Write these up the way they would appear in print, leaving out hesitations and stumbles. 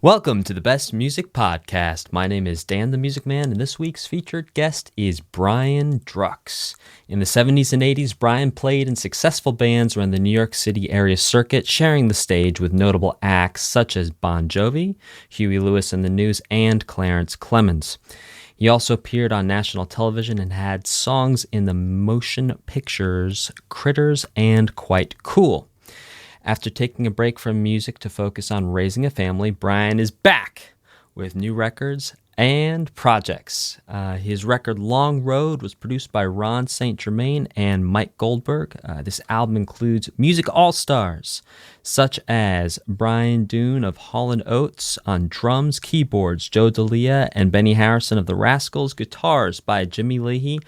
Welcome to the Best Music Podcast. My name is Dan the Music Man, and this week's featured guest is Brian Drux. In the 70s and 80s, Brian played in successful bands around the New York City area circuit, sharing the stage with notable acts such as Bon Jovi, Huey Lewis and the News, and Clarence Clemmons. He also appeared on national television and had songs in the motion pictures Critters and Quite Cool. After taking a break from music to focus on raising a family, Brian is back with new records and projects. His record Long Road was produced by Ron St. Germain and Mike Goldberg. This album includes music all-stars such as Dunne of Hall Oates on drums, keyboards, Joe Delia and Benny Harrison of the Rascals, guitars by Jimmy Leahey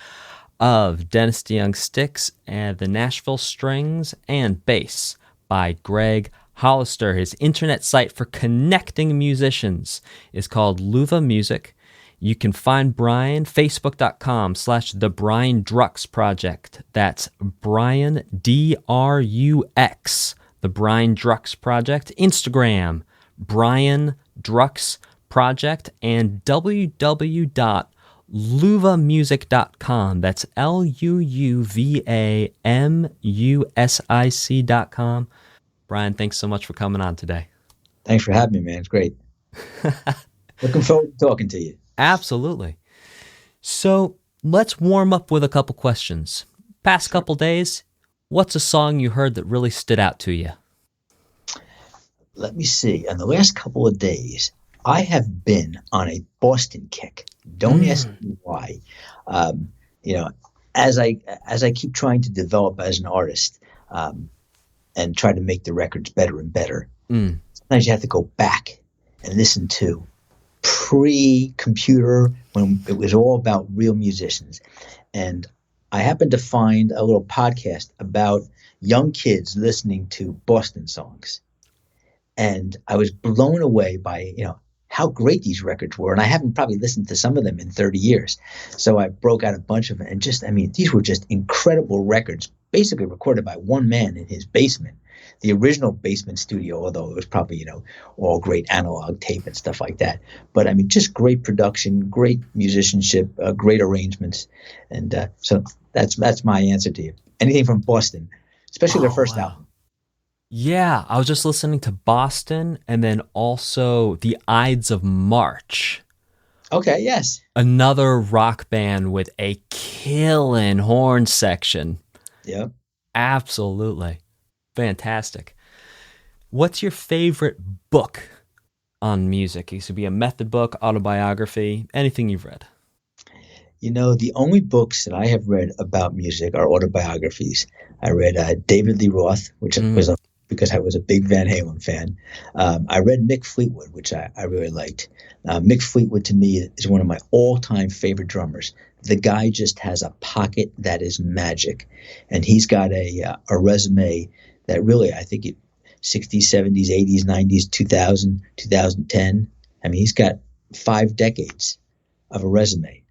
of Dennis DeYoung Styx and the Nashville Strings, and bass by Gregg Hollister. His internet site for connecting musicians is called Luuva Music. You can find Brian, facebook.com/The Brian Drux Project. That's Brian, D-R-U-X, The Brian Drux Project. Instagram, Brian Drux Project, and www.luuvamusic.com. That's LUUVAMUSIC.com. Brian, thanks so much for coming on today. Thanks for having me, man. It's great. Looking forward to talking to you. Absolutely. So let's warm up with a couple questions. Past couple days, what's a song you heard that really stood out to you? Let me see. In the last couple of days, I have been on a Boston kick. Don't ask me why. As I keep trying to develop as an artist, and try to make the records better and better. Sometimes you have to go back and listen to pre-computer when it was all about real musicians. And I happened to find a little podcast about young kids listening to Boston songs. And I was blown away by, how great these records were. And I haven't probably listened to some of them in 30 years. So I broke out a bunch of them. And these were just incredible records, basically recorded by one man in his basement, the original basement studio, although it was probably, all great analog tape and stuff like that. But just great production, great musicianship, great arrangements. And so that's my answer to you. Anything from Boston, especially their first album. Yeah, I was just listening to Boston and then also the Ides of March. Okay, yes. Another rock band with a killin' horn section. Yep. Absolutely. Fantastic. What's your favorite book on music? It could be a method book, autobiography, anything you've read. The only books that I have read about music are autobiographies. I read David Lee Roth, which was because I was a big Van Halen fan. I read Mick Fleetwood, which I really liked. Mick Fleetwood, to me, is one of my all-time favorite drummers. The guy just has a pocket that is magic. And he's got a resume that really, I think, 60s, 70s, 80s, 90s, 2000, 2010. He's got 5 decades of a resume.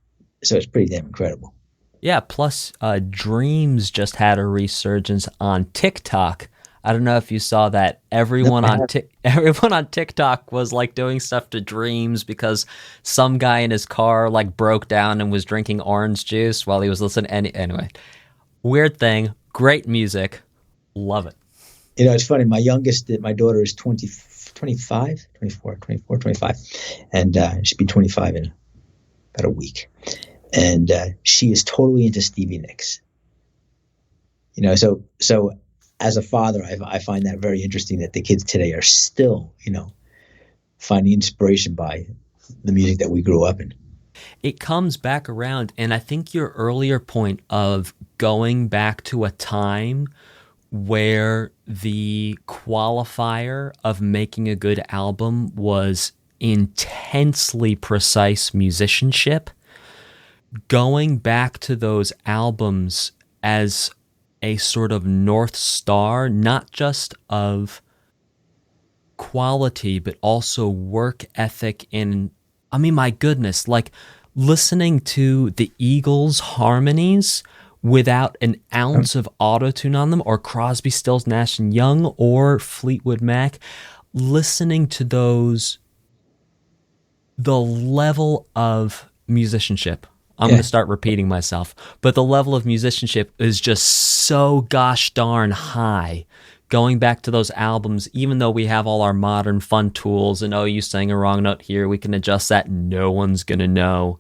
So it's pretty damn incredible. Yeah, plus Dreams just had a resurgence on TikTok. I don't know if you saw that. Everyone on TikTok was like doing stuff to Dreams because some guy in his car like broke down and was drinking orange juice while he was listening. Anyway, weird thing. Great music. Love it. It's funny. My daughter is 25, and she'll be 25 in about a week. And she is totally into Stevie Nicks. So as a father, I find that very interesting that the kids today are still, finding inspiration by the music that we grew up in. It comes back around, and I think your earlier point of going back to a time where the qualifier of making a good album was intensely precise musicianship, going back to those albums as a sort of North Star, not just of quality, but also work ethic. My goodness, like listening to the Eagles' harmonies without an ounce of auto-tune on them, or Crosby, Stills, Nash & Young, or Fleetwood Mac, listening to those the level of musicianship, I'm going to start repeating myself, but the level of musicianship is just so gosh darn high. Going back to those albums, even though we have all our modern fun tools and, oh, you sang a wrong note here, we can adjust that, no one's going to know.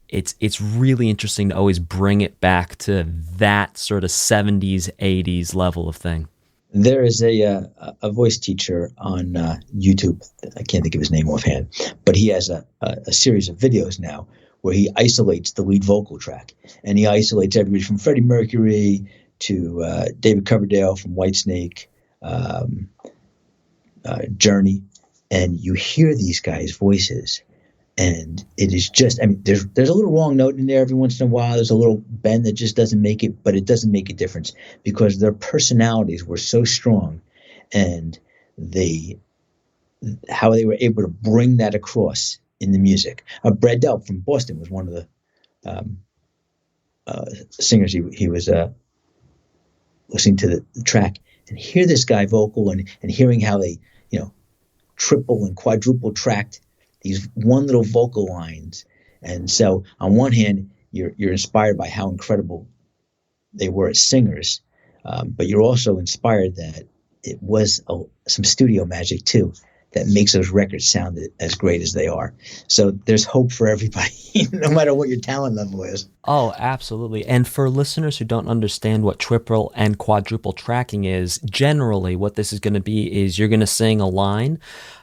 It's really interesting to always bring it back to that sort of 70s, 80s level of thing. There is a voice teacher on YouTube. I can't think of his name offhand, but he has a series of videos now where he isolates the lead vocal track, and he isolates everybody from Freddie Mercury to David Coverdale from Whitesnake, Journey, and you hear these guys' voices, and it is just, I mean, there's a little wrong note in there every once in a while. There's a little bend that just doesn't make it, but it doesn't make a difference because their personalities were so strong, and how they were able to bring that across in the music. Brad Delp from Boston was one of the singers. He was listening to the track and hear this guy vocal and hearing how they, triple and quadruple tracked these one little vocal lines. And so on one hand, you're inspired by how incredible they were as singers, but you're also inspired that it was some studio magic too that makes those records sound as great as they are. So there's hope for everybody, no matter what your talent level is. Oh, absolutely. And for listeners who don't understand what triple and quadruple tracking is, generally what this is going to be is you're going to sing a line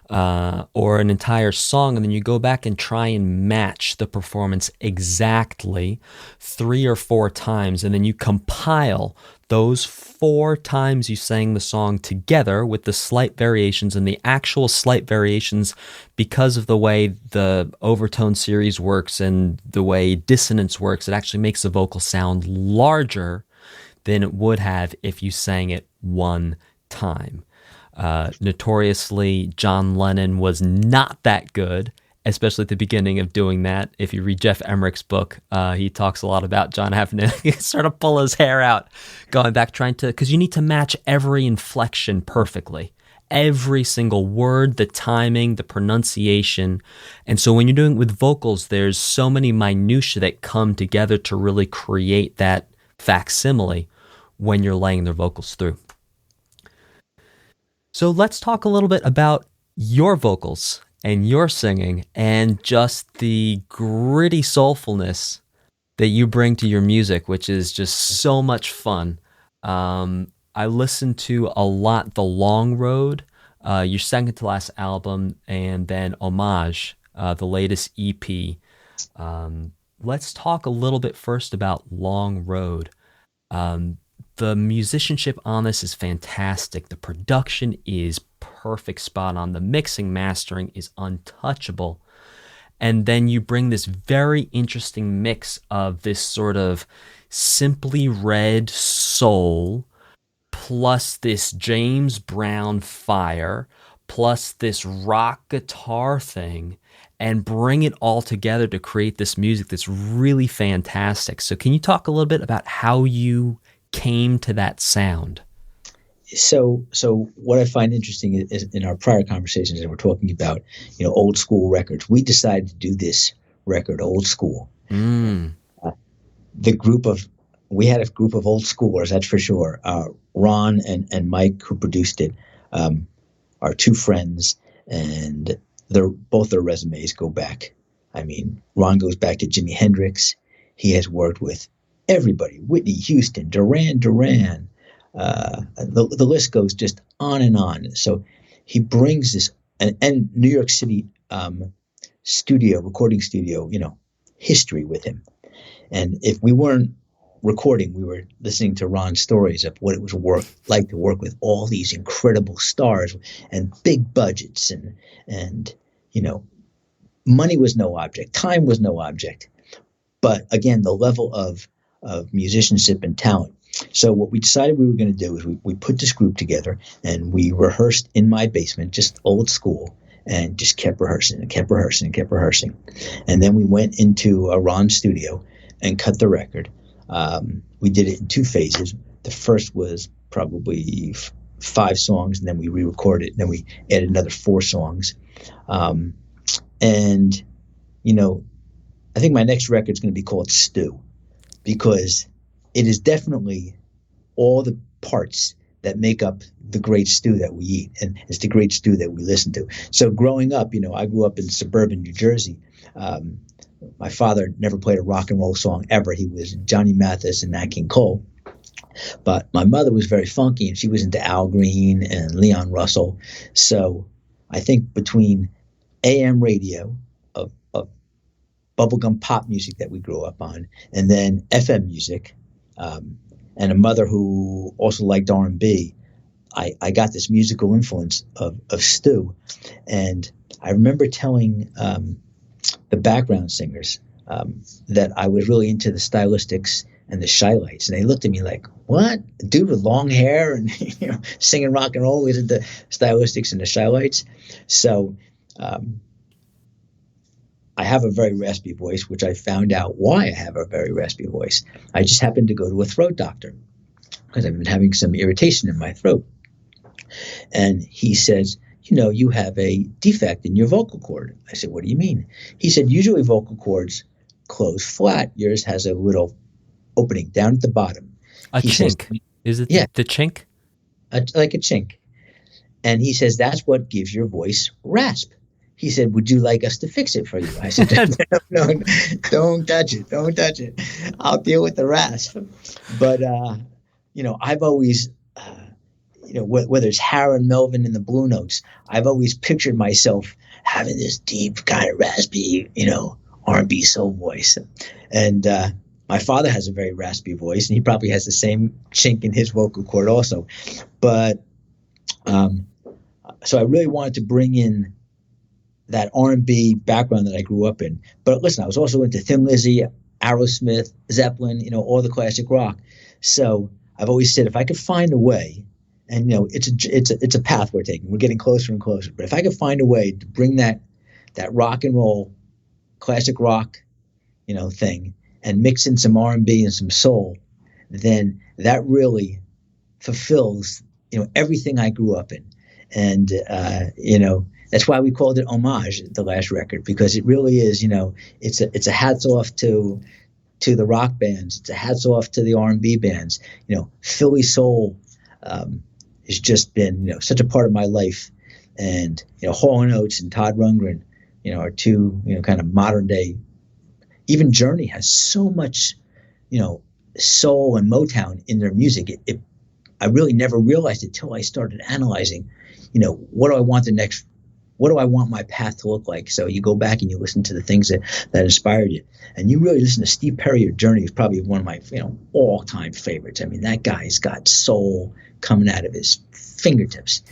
or an entire song, and then you go back and try and match the performance exactly 3 or 4 times, and then you compile those 4 times you sang the song together with the slight variations, and the actual slight variations, because of the way the overtone series works and the way dissonance works, it actually makes the vocal sound larger than it would have if you sang it one time. Notoriously, John Lennon was not that good, especially at the beginning of doing that. If you read Jeff Emmerich's book, he talks a lot about John having to sort of pull his hair out, going back, because you need to match every inflection perfectly. Every single word, the timing, the pronunciation. And so when you're doing it with vocals, there's so many minutiae that come together to really create that facsimile when you're laying their vocals through. So let's talk a little bit about your vocals and your singing and just the gritty soulfulness that you bring to your music, which is just so much fun. I listened to a lot The Long Road, your second to last album, and then Homage, the latest EP. Let's talk a little bit first about Long Road. The musicianship on this is fantastic. The production is perfect, spot on. The mixing, mastering is untouchable. And then you bring this very interesting mix of this sort of simply read soul, plus this James Brown fire, plus this rock guitar thing, and bring it all together to create this music that's really fantastic. So can you talk a little bit about how you came to that sound? So what I find interesting is in our prior conversations that we're talking about, old school records, we decided to do this record old school. We had a group of old schoolers, that's for sure. Ron and Mike, who produced it, are 2 friends, and both their resumes go back. I mean, Ron goes back to Jimi Hendrix. He has worked with everybody, Whitney Houston, Duran Duran, the list goes just on and on. So he brings this, and New York City recording studio, history with him. And if we weren't recording, we were listening to Ron's stories of what it was like to work with all these incredible stars and big budgets, and money was no object, time was no object. But again, the level of musicianship and talent. So what we decided we were going to do is we put this group together and we rehearsed in my basement, just old school, and just kept rehearsing and kept rehearsing and kept rehearsing. And then we went into Ron's studio and cut the record. We did it in 2 phases. The first was probably 5 songs, and then we re-recorded it, and then we added another 4 songs. And, you know, I think my next record is going to be called Stew, because it is definitely all the parts that make up the great stew that we eat, and it's the great stew that we listen to. So growing up, you know, I grew up in suburban New Jersey. My father never played a rock and roll song ever. He was Johnny Mathis and Nat King Cole. But my mother was very funky, and she was into Al Green and Leon Russell. So I think between AM radio of bubblegum pop music that we grew up on, and then FM music, and a mother who also liked R&B, I got this musical influence of stew. And I remember telling the background singers that I was really into the Stylistics and the Shy-Lights, and they looked at me like, "What? A dude with long hair and singing rock and roll is into Stylistics and the Shy-Lights?" So I have a very raspy voice, which I found out why I have a very raspy voice. I just happened to go to a throat doctor because I've been having some irritation in my throat. And he says, you have a defect in your vocal cord. I said, "What do you mean?" He said, "Usually vocal cords close flat. Yours has a little opening down at the bottom." A chink. Is it the chink? Like a chink. And he says, "That's what gives your voice rasp." He said, "Would you like us to fix it for you?" I said, No, don't touch it. Don't touch it. I'll deal with the rasp. But, I've always, whether it's Harold Melvin in the Blue Notes, I've always pictured myself having this deep kind of raspy, R&B soul voice. And my father has a very raspy voice, and he probably has the same chink in his vocal cord also. But so I really wanted to bring in that R&B background that I grew up in. But listen, I was also into Thin Lizzy, Aerosmith, Zeppelin, all the classic rock. So I've always said, if I could find a way, and it's a path we're taking, we're getting closer and closer. But if I could find a way to bring that rock and roll, classic rock, thing, and mix in some R&B and some soul, then that really fulfills, everything I grew up in. And that's why we called it Homage, the last record, because it really is, it's a hats off to the rock bands. It's a hats off to the R&B bands. Philly soul has just been, such a part of my life. And, Hall & Oates and Todd Rundgren, are two, kind of modern day. Even Journey has so much, soul and Motown in their music. I really never realized it till I started analyzing, what do I want my path to look like? So you go back and you listen to the things that inspired you. And you really listen to Steve Perry or Journey is probably one of my, all-time favorites. I mean, that guy's got soul coming out of his fingertips.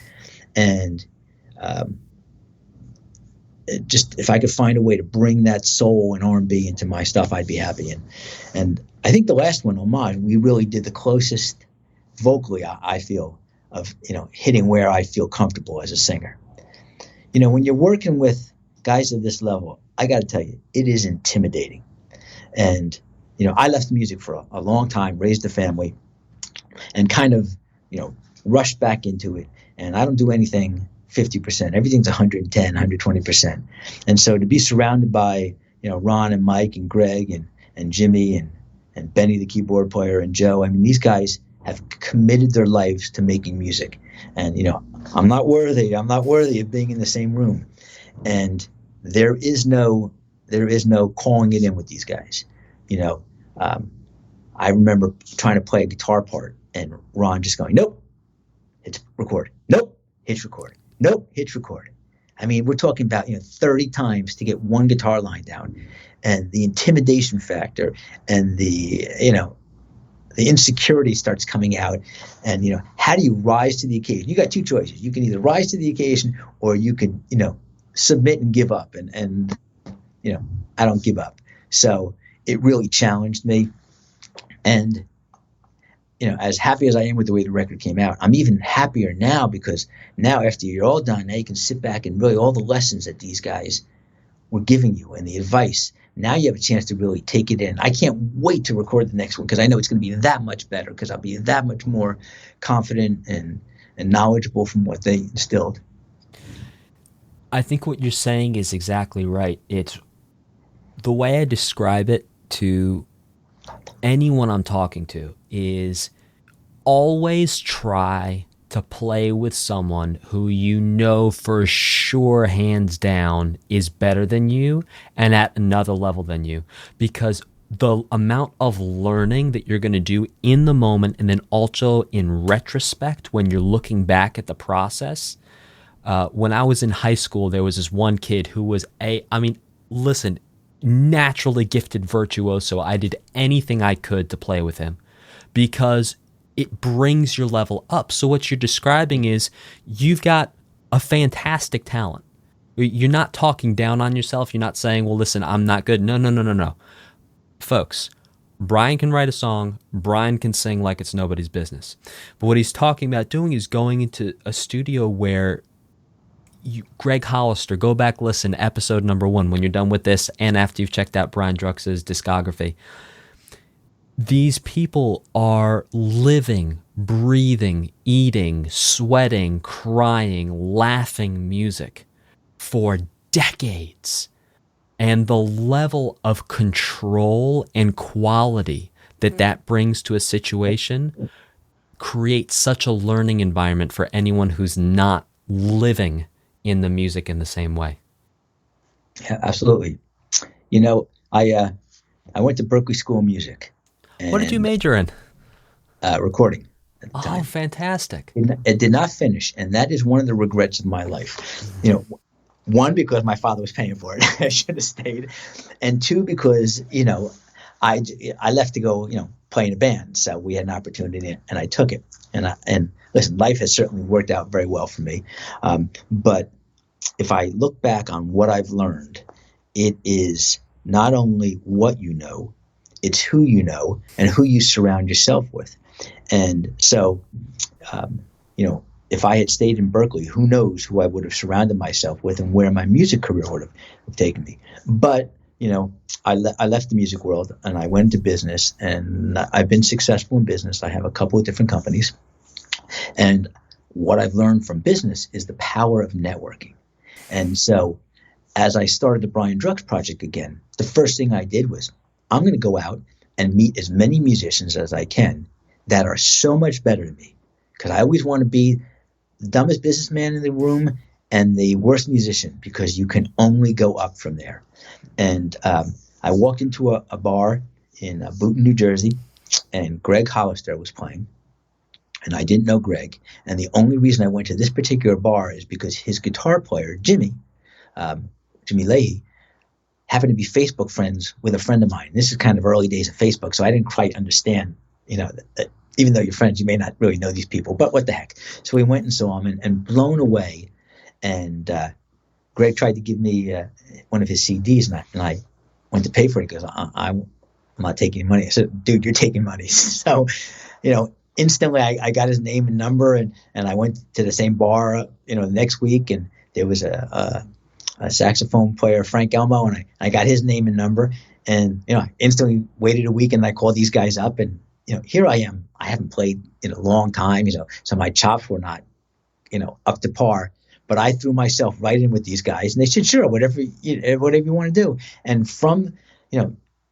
And just if I could find a way to bring that soul and R&B into my stuff, I'd be happy. And I think the last one, Homage, we really did the closest vocally, I feel, of, hitting where I feel comfortable as a singer. When you're working with guys at this level, I got to tell you, it is intimidating. And, I left music for a long time, raised a family, and kind of, rushed back into it. And I don't do anything 50%. Everything's 110, 120%. And so to be surrounded by, Ron and Mike and Greg and Jimmy and Benny, the keyboard player, and Joe, I mean, these guys have committed their lives to making music. And, I'm not worthy of being in the same room. And there is no calling it in with these guys. I remember trying to play a guitar part and Ron just going, "Nope, hit record. Nope, hit record. Nope, hit record." I mean, we're talking about, 30 times to get one guitar line down, and the intimidation factor and the insecurity starts coming out. And, how do you rise to the occasion? You got two choices. You can either rise to the occasion or you can, submit and give up. And I don't give up. So it really challenged me. And, as happy as I am with the way the record came out, I'm even happier now, because now after you're all done, now you can sit back and really all the lessons that these guys were giving you and the advice, now you have a chance to really take it in. I can't wait to record the next one, because I know it's going to be that much better, because I'll be that much more confident and knowledgeable from what they instilled. I think what you're saying is exactly right. It's the way I describe it to anyone I'm talking to is always try to play with someone who you know for sure, hands down, is better than you and at another level than you. Because the amount of learning that you're going to do in the moment and then also in retrospect when you're looking back at the process. When I was in high school, there was this one kid who was naturally gifted virtuoso. I did anything I could to play with him because it brings your level up. So what you're describing is you've got a fantastic talent. You're not talking down on yourself. You're not saying, well, listen, I'm not good. No. Folks, Brian can write a song. Brian can sing like it's nobody's business. But what he's talking about doing is going into a studio where Gregg Hollister, go back, listen to episode number 1 when you're done with this and after you've checked out Brian Drux's discography. These people are living, breathing, eating, sweating, crying, laughing music for decades. And the level of control and quality that brings to a situation creates such a learning environment for anyone who's not living in the music in the same way. Yeah, absolutely. I went to Berklee School of Music. What did you major in? Recording at the time. Oh, fantastic. It did not finish, and that is one of the regrets of my life. One, because my father was paying for it. I should have stayed. And two, because, I left to go, play in a band. So we had an opportunity, and I took it. And listen, life has certainly worked out very well for me. But if I look back on what I've learned, it is not only what you know, it's who you know and who you surround yourself with. And so, if I had stayed in Berklee, who knows who I would have surrounded myself with and where my music career would have taken me. But, I left the music world and I went into business, and I've been successful in business. I have a couple of different companies. And what I've learned from business is the power of networking. And so as I started the Brian Drux project again, the first thing I did was I'm going to go out and meet as many musicians as I can that are so much better than me, because I always want to be the dumbest businessman in the room and the worst musician, because you can only go up from there. And I walked into a bar in Boonton, New Jersey, and Gregg Hollister was playing. And I didn't know Gregg. And the only reason I went to this particular bar is because his guitar player, Jimmy Leahey, happened to be Facebook friends with a friend of mine. This is kind of early days of Facebook, so I didn't quite understand, that even though you're friends, you may not really know these people, but what the heck. So we went and saw him, and blown away. And Gregg tried to give me one of his CDs, and I went to pay for it because I'm not taking money. I said, dude, you're taking money. So, instantly I got his name and number, and I went to the same bar, the next week, and there was a saxophone player, Frank Elmo, and I got his name and number, and, I instantly waited a week, and I called these guys up, and, here I am. I haven't played in a long time, so my chops were not, up to par. But I threw myself right in with these guys, and they said, sure, whatever you want to do. And from,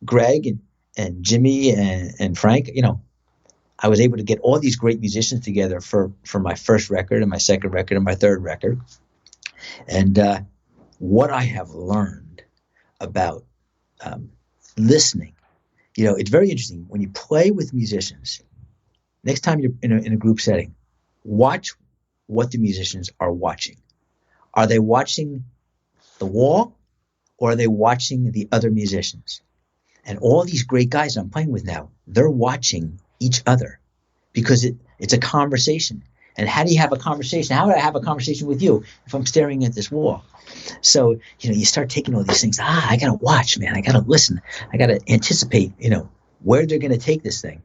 Gregg and Jimmy and Frank, I was able to get all these great musicians together for my first record and my second record and my third record. And what I have learned about listening, it's very interesting. When you play with musicians, next time you're in a group setting, watch what the musicians are watching. Are they watching the wall, or are they watching the other musicians? And all these great guys I'm playing with now, they're watching each other, because it's a conversation. And how do you have a conversation? How would I have a conversation with you if I'm staring at this wall? So, you start taking all these things. I got to watch, man. I got to listen. I got to anticipate, where they're going to take this thing.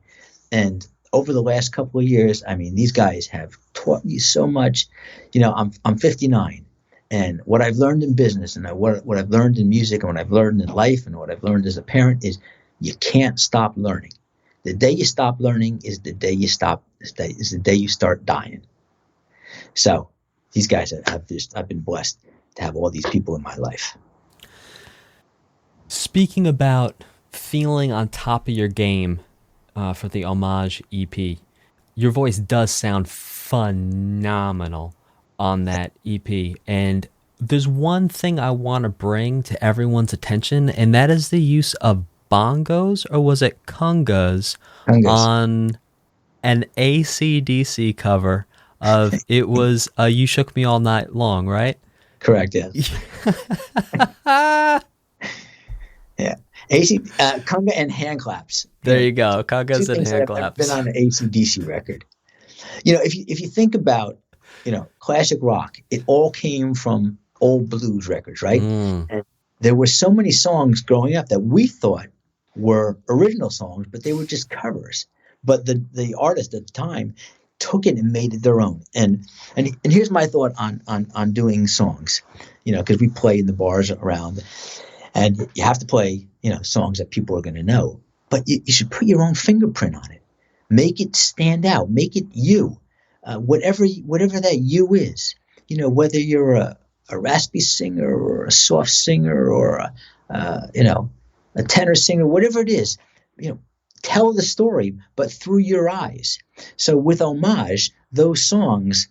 And over the last couple of years, these guys have taught me so much. I'm 59, and what I've learned in business, and what I've learned in music, and what I've learned in life, and what I've learned as a parent is you can't stop learning. The day you stop learning is the day you start dying. So these guys I've been blessed. to have all these people in my life. Speaking about feeling on top of your game for the Homage EP, your voice does sound phenomenal on that EP. And there's one thing I want to bring to everyone's attention, and that is the use of bongos, or was it congas, on an AC/DC cover of it was You Shook Me All Night Long, right? Correct, yes. Yeah. Conga and hand claps. There you go. Congas and hand claps. Been on an AC/DC record. If you think about, classic rock, it all came from old blues records, right? And there were so many songs growing up that we thought were original songs, but they were just covers. But the artist at the time took it and made it their own. And here's my thought on doing songs, because we play in the bars around, and you have to play, songs that people are going to know. But you should put your own fingerprint on it. Make it stand out. Make it you. Whatever that you is. Whether you're a raspy singer or a soft singer or a tenor singer, whatever it is, tell the story, but through your eyes. So with Homage, those songs,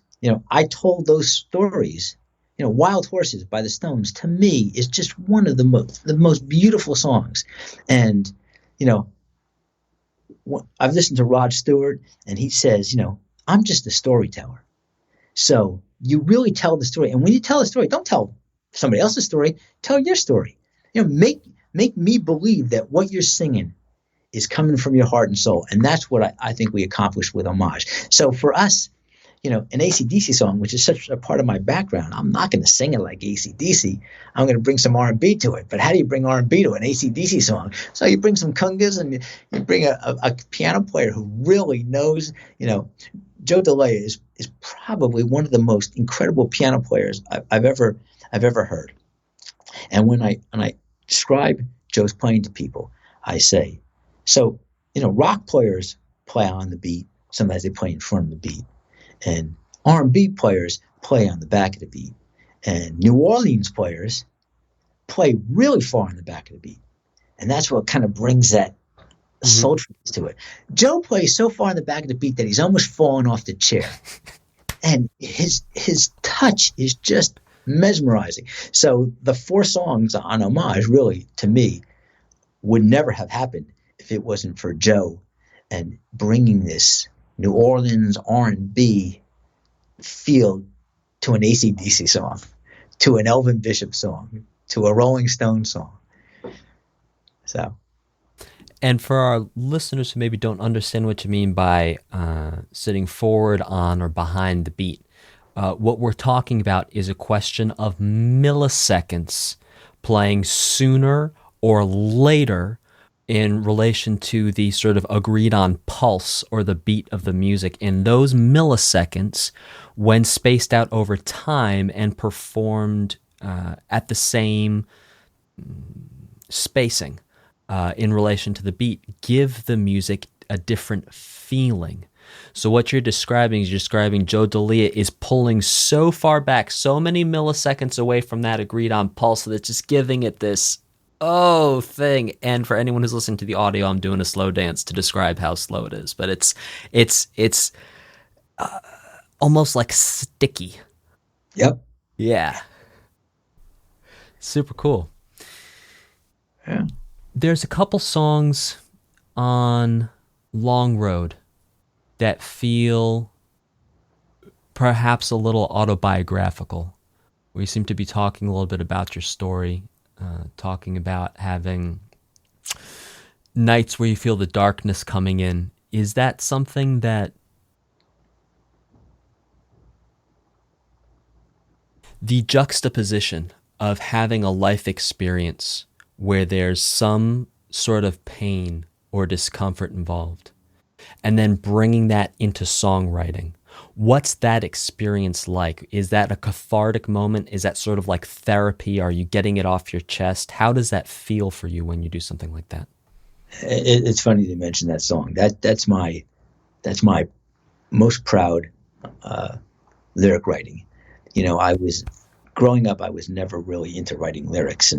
I told those stories. Wild Horses by the Stones, to me, is just one of the most beautiful songs. And, I've listened to Rod Stewart, and he says, I'm just a storyteller. So you really tell the story. And when you tell a story, don't tell somebody else's story, tell your story. Make me believe that what you're singing is coming from your heart and soul. And that's what I think we accomplished with Homage. So for us, an AC/DC song, which is such a part of my background, I'm not going to sing it like AC/DC. I'm going to bring some R&B to it. But how do you bring R&B to an AC/DC song? So you bring some congas, and you bring a piano player who really knows. Joe Delia is probably one of the most incredible piano players I've ever heard. And when I describe Joe's playing to people, I say, so rock players play on the beat. Sometimes they play in front of the beat. And R&B players play on the back of the beat. And New Orleans players play really far on the back of the beat. And that's what kind of brings that sultriness to it. Joe plays so far on the back of the beat that he's almost fallen off the chair. And his touch is just mesmerizing. So the 4 songs on Homage, really, to me, would never have happened if it wasn't for Joe and bringing this New Orleans R&B feel to an AC/DC song, to an Elvin Bishop song, to a Rolling Stone song. So, and for our listeners who maybe don't understand what you mean by sitting forward on or behind the beat, what we're talking about is a question of milliseconds playing sooner or later in relation to the sort of agreed on pulse or the beat of the music. And those milliseconds, when spaced out over time and performed at the same spacing in relation to the beat, give the music a different feeling. So what you're describing Joe Delia is pulling so far back, so many milliseconds away from that agreed on pulse, that it's just giving it this thing. And for anyone who's listening to the audio, I'm doing a slow dance to describe how slow it is, but it's almost like sticky. Yep. Yeah. Super cool. Yeah. There's a couple songs on Long Road that feel perhaps a little autobiographical, where you seem to be talking a little bit about your story, talking about having nights where you feel the darkness coming in. Is that something that the juxtaposition of having a life experience where there's some sort of pain or discomfort involved, and then bringing that into songwriting? What's that experience like? Is that a cathartic moment? Is that sort of like therapy? Are you getting it off your chest? How does that feel for you when you do something like that? It's funny to mention that song. That's my most proud lyric writing. I was growing up, I was never really into writing lyrics,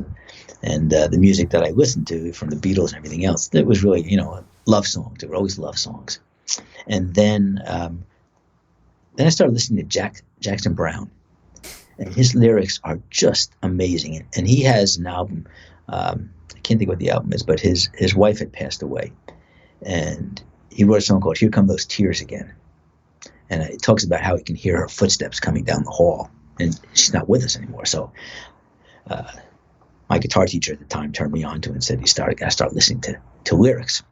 and the music that I listened to from the Beatles and everything else, it was really, love songs. They were always love songs. And then I started listening to Jackson Browne, and his lyrics are just amazing. And he has an album. I can't think what the album is, but his wife had passed away, and he wrote a song called "Here Come Those Tears Again," and it talks about how he can hear her footsteps coming down the hall, and she's not with us anymore. So my guitar teacher at the time turned me on to it and said, "You got to start listening to lyrics."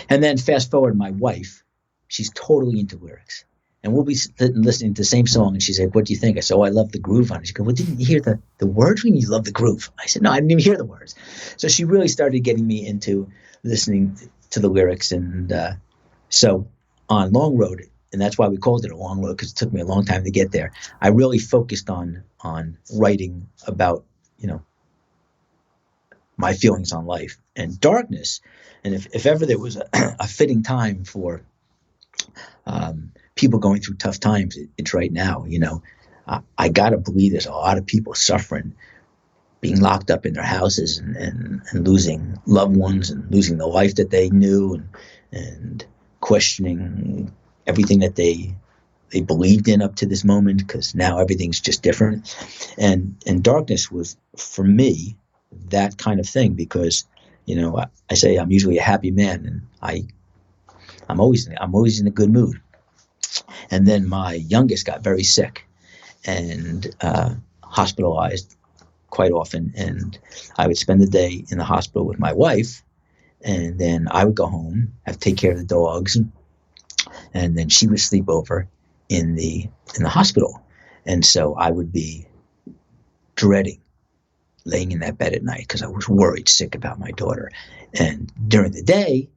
And then fast forward, my wife, she's totally into lyrics. And we'll be listening to the same song, and she's like, "What do you think?" I said, "Oh, I love the groove on it." She goes, "Well, didn't you hear the words when you love the groove?" I said, "No, I didn't even hear the words." So she really started getting me into listening to the lyrics. And so on Long Road, and that's why we called it a long road, because it took me a long time to get there, I really focused on writing about, my feelings on life and darkness. And if ever there was a fitting time for people going through tough times, it's right now. I gotta believe there's a lot of people suffering, being locked up in their houses and losing loved ones and losing the life that they knew, and questioning everything that they believed in up to this moment, because now everything's just different. And darkness was, for me, that kind of thing, because I say I'm usually a happy man, and I'm always in a good mood. And then my youngest got very sick and hospitalized quite often, and I would spend the day in the hospital with my wife, and then I would go home, have to take care of the dogs, and then she would sleep over in the hospital. And so I would be dreading laying in that bed at night, because I was worried sick about my daughter. And during the day,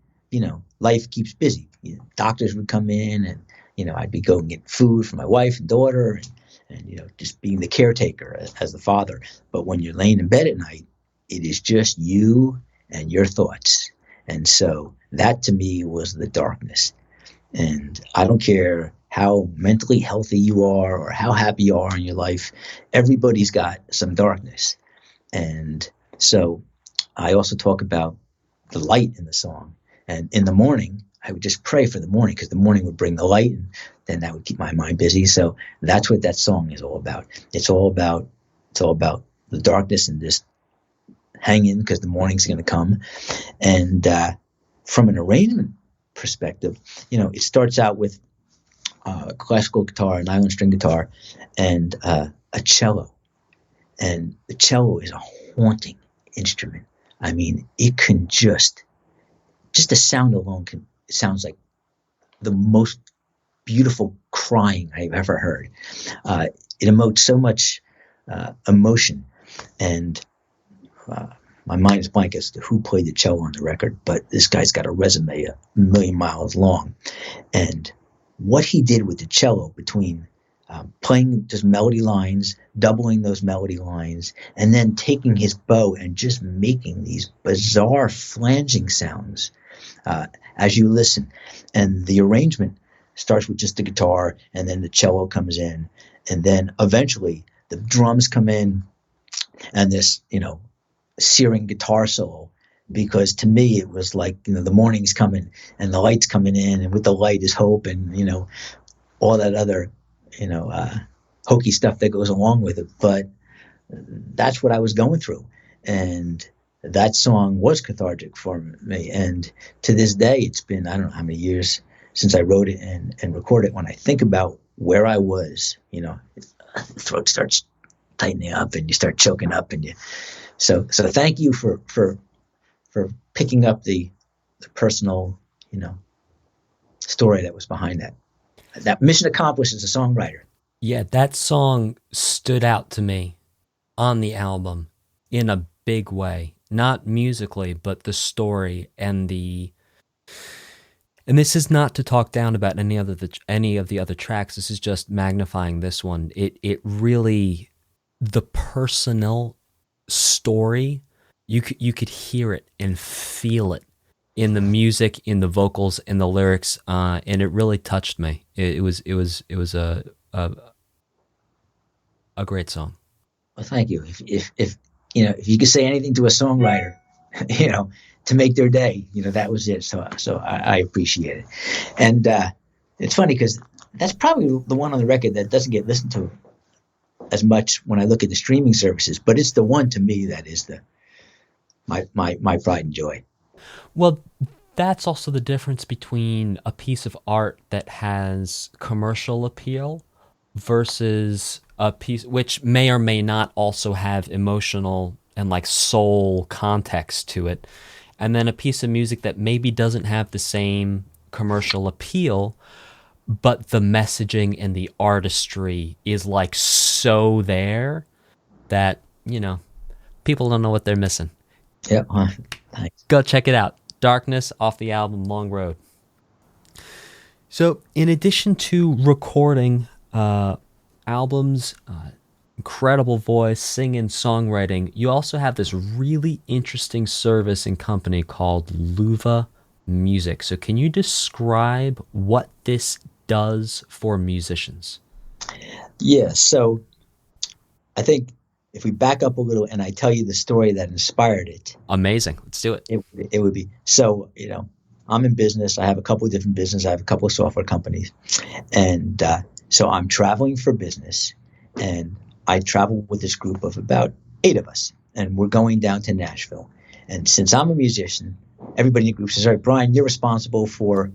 life keeps busy. Doctors would come in, and I'd be going get food for my wife and daughter, and just being the caretaker as the father. But when you're laying in bed at night, it is just you and your thoughts. And so that to me was the darkness. And I don't care how mentally healthy you are or how happy you are in your life, everybody's got some darkness. And so I also talk about the light in the song. And in the morning, I would just pray for the morning, because the morning would bring the light, and then that would keep my mind busy. So that's what that song is all about. It's all about the darkness, and just hang in, because the morning's going to come. And from an arrangement perspective, it starts out with classical guitar, nylon string guitar, and a cello. And the cello is a haunting instrument. I mean, it can just the sound alone sounds like the most beautiful crying I've ever heard. It emotes so much emotion, and my mind is blank as to who played the cello on the record, but this guy's got a resume a million miles long. And what he did with the cello, between playing just melody lines, doubling those melody lines, and then taking his bow and just making these bizarre flanging sounds as you listen. And the arrangement starts with just the guitar, and then the cello comes in, and then eventually the drums come in, and this, searing guitar solo. Because to me, it was like, the morning's coming and the light's coming in, and with the light is hope, and, all that other, hokey stuff that goes along with it. But that's what I was going through. And that song was cathartic for me. And to this day, it's been, I don't know how many years since I wrote it and recorded it. When I think about where I was, the throat starts tightening up, and you start choking up, and so thank you for picking up the personal, story that was behind that. That mission accomplished as a songwriter. Yeah, that song stood out to me on the album in a big way. Not musically, but the story and this is not to talk down about any of the other tracks. This is just magnifying this one. It really, the personal story, you could hear it and feel it in the music, in the vocals, in the lyrics, and it really touched me. It was a great song. Well, thank you. If if you could say anything to a songwriter, to make their day, that was it. So I appreciate it. And it's funny because that's probably the one on the record that doesn't get listened to as much when I look at the streaming services, but it's the one to me that is my pride and joy. Well, that's also the difference between a piece of art that has commercial appeal versus a piece which may or may not also have emotional and like soul context to it, and then a piece of music that maybe doesn't have the same commercial appeal, but the messaging and the artistry is like so there that, people don't know what they're missing. Yeah, thanks. Go check it out. Darkness off the album Long Road. So in addition to recording albums, incredible voice, singing, songwriting, you also have this really interesting service and company called Luuva Music. So can you describe what this does for musicians? Yeah, so I think if we back up a little and I tell you the story that inspired it. Amazing. Let's do it. It would be. So, I'm in business. I have a couple of different businesses. I have a couple of software companies. And so I'm traveling for business. And I travel with this group of about 8 of us. And we're going down to Nashville. And since I'm a musician, everybody in the group says, all right, Brian, you're responsible for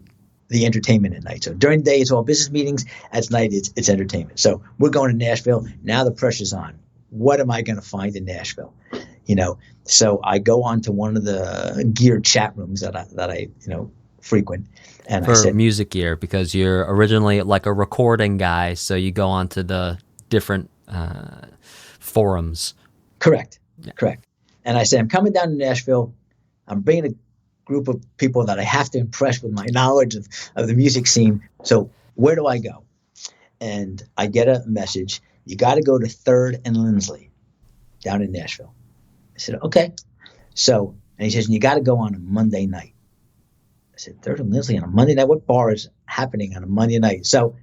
the entertainment at night. So during the day, it's all business meetings. At night, it's entertainment. So we're going to Nashville. Now the pressure's on. What am I going to find in Nashville? So I go on to one of the gear chat rooms that I frequent. And for I said, music gear, because you're originally like a recording guy. So you go on to the different forums. Correct. Yeah. Correct. And I said, I'm coming down to Nashville. I'm bringing a group of people that I have to impress with my knowledge of the music scene. So where do I go? And I get a message. You got to go to 3rd and Lindsley down in Nashville. I said, okay. So, and he says, you got to go on a Monday night. I said, 3rd and Lindsley on a Monday night? What bar is happening on a Monday night? So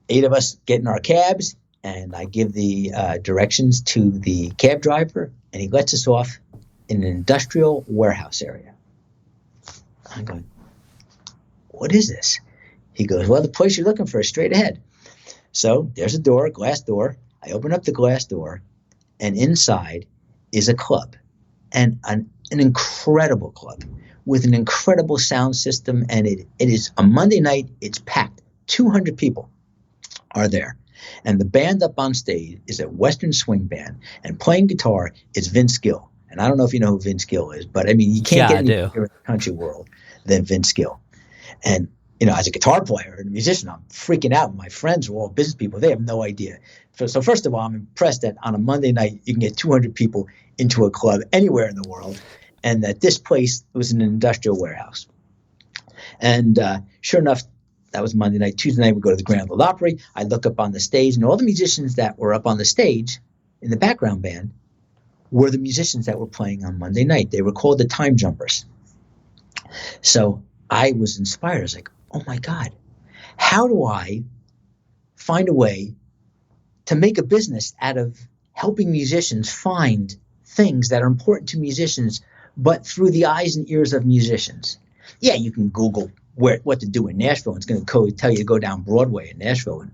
8 of us get in our cabs, and I give the directions to the cab driver, and he lets us off in an industrial warehouse area. I'm going, what is this? He goes, well, the place you're looking for is straight ahead. So there's a door, a glass door. I open up the glass door, and inside is a club, and an incredible club with an incredible sound system. And it is a Monday night. It's packed. 200 people are there. And the band up on stage is a Western swing band, and playing guitar is Vince Gill. And I don't know if you know who Vince Gill is, but I mean, you can't get any bigger in the country world than Vince Gill. And as a guitar player and a musician, I'm freaking out. My friends are all business people. They have no idea. So first of all, I'm impressed that on a Monday night, you can get 200 people into a club anywhere in the world, and that this place was an industrial warehouse. And sure enough, that was Monday night. Tuesday night, we go to the Grand Ole Opry. I look up on the stage, and all the musicians that were up on the stage in the background band were the musicians that were playing on Monday night. They were called the Time Jumpers. So I was inspired. I was like, oh my God, how do I find a way to make a business out of helping musicians find things that are important to musicians, but through the eyes and ears of musicians? Yeah, you can Google what to do in Nashville. It's going to tell you to go down Broadway in Nashville. And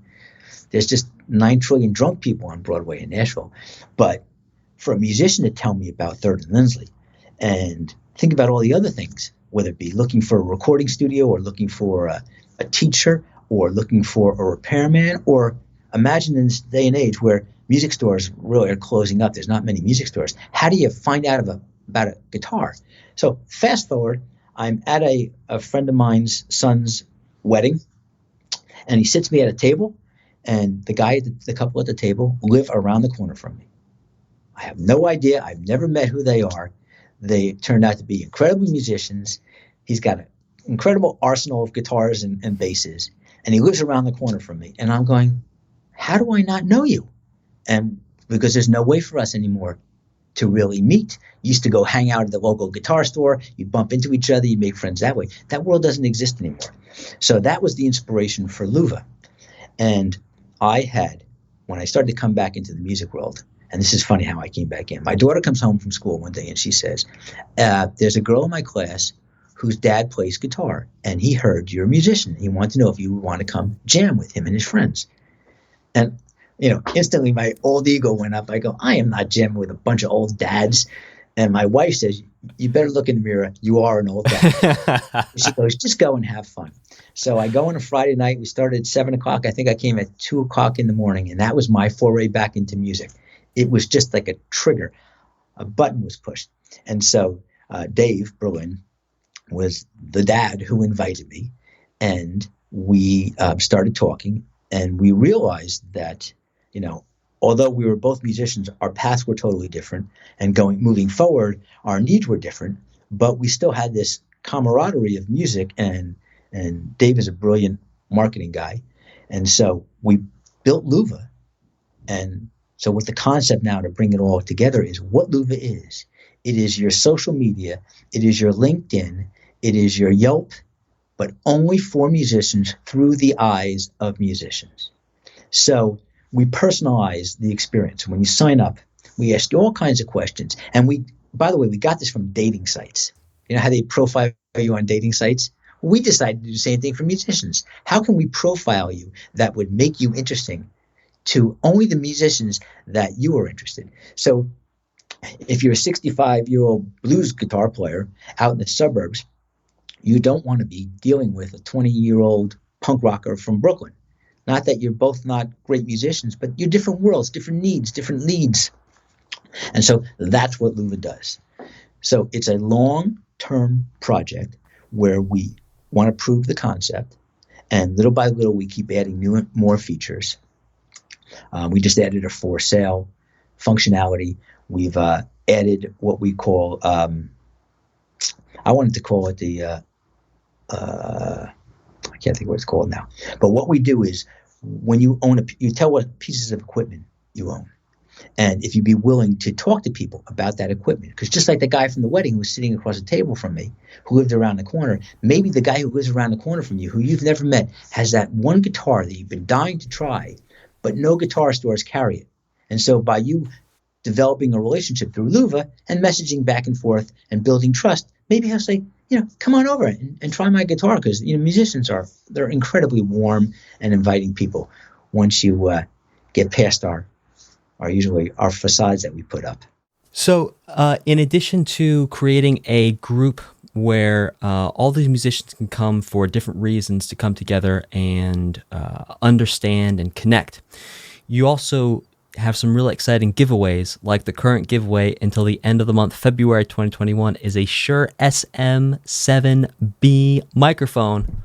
there's just 9 trillion drunk people on Broadway in Nashville. But for a musician to tell me about 3rd and Lindsley and think about all the other things, whether it be looking for a recording studio or looking for a teacher or looking for a repairman, or imagine in this day and age where music stores really are closing up. There's not many music stores. How do you find out about a guitar? So fast forward, I'm at a friend of mine's son's wedding, and he sits me at a table, and the couple at the table live around the corner from me. I have no idea. I've never met who they are. They turned out to be incredible musicians. He's got an incredible arsenal of guitars and basses, and he lives around the corner from me. And I'm going, how do I not know you? And because there's no way for us anymore to really meet. You used to go hang out at the local guitar store. You bump into each other. You make friends that way. That world doesn't exist anymore. So that was the inspiration for Luuva. And I had when I started to come back into the music world, and this is funny how I came back in. My daughter comes home from school one day and she says, there's a girl in my class whose dad plays guitar, and he heard you're a musician. He wanted to know if you would want to come jam with him and his friends. And, instantly my old ego went up. I go, I am not jamming with a bunch of old dads. And my wife says, you better look in the mirror. You are an old dad. She goes, just go and have fun. So I go on a Friday night. We started at 7 o'clock. I think I came at 2 o'clock in the morning, and that was my foray back into music. It was just like a trigger. A button was pushed. And so Dave Berlin was the dad who invited me, and we started talking, and we realized that, although we were both musicians, our paths were totally different, and moving forward, our needs were different, but we still had this camaraderie of music, and Dave is a brilliant marketing guy. And so we built Luuva. And so with the concept now to bring it all together is what Luuva is. It is your social media. It is your LinkedIn. It is your Yelp, but only for musicians through the eyes of musicians. So we personalize the experience. When you sign up, we ask you all kinds of questions. And by the way, we got this from dating sites. You know how they profile you on dating sites? We decided to do the same thing for musicians. How can we profile you that would make you interesting to only the musicians that you are interested? So if you're a 65-year-old blues guitar player out in the suburbs, you don't want to be dealing with a 20-year-old punk rocker from Brooklyn. Not that you're both not great musicians, but you're different worlds, different needs, different leads. And so that's what Luuva does. So it's a long-term project where we want to prove the concept, and little by little we keep adding more features. We just added a for sale functionality. We've added what we call, I wanted to call it I can't think of what it's called now. But what we do is when you own you tell what pieces of equipment you own. And if you'd be willing to talk to people about that equipment, because just like the guy from the wedding who was sitting across the table from me, who lived around the corner, maybe the guy who lives around the corner from you, who you've never met, has that one guitar that you've been dying to try, but no guitar stores carry it. And so by you developing a relationship through Luuva and messaging back and forth and building trust, maybe he'll say, come on over and try my guitar, because musicians they're incredibly warm and inviting people once you get past our facades that we put up. So in addition to creating a group where all these musicians can come for different reasons to come together and understand and connect, you also have some really exciting giveaways, like the current giveaway until the end of the month, February 2021, is a Shure SM7B microphone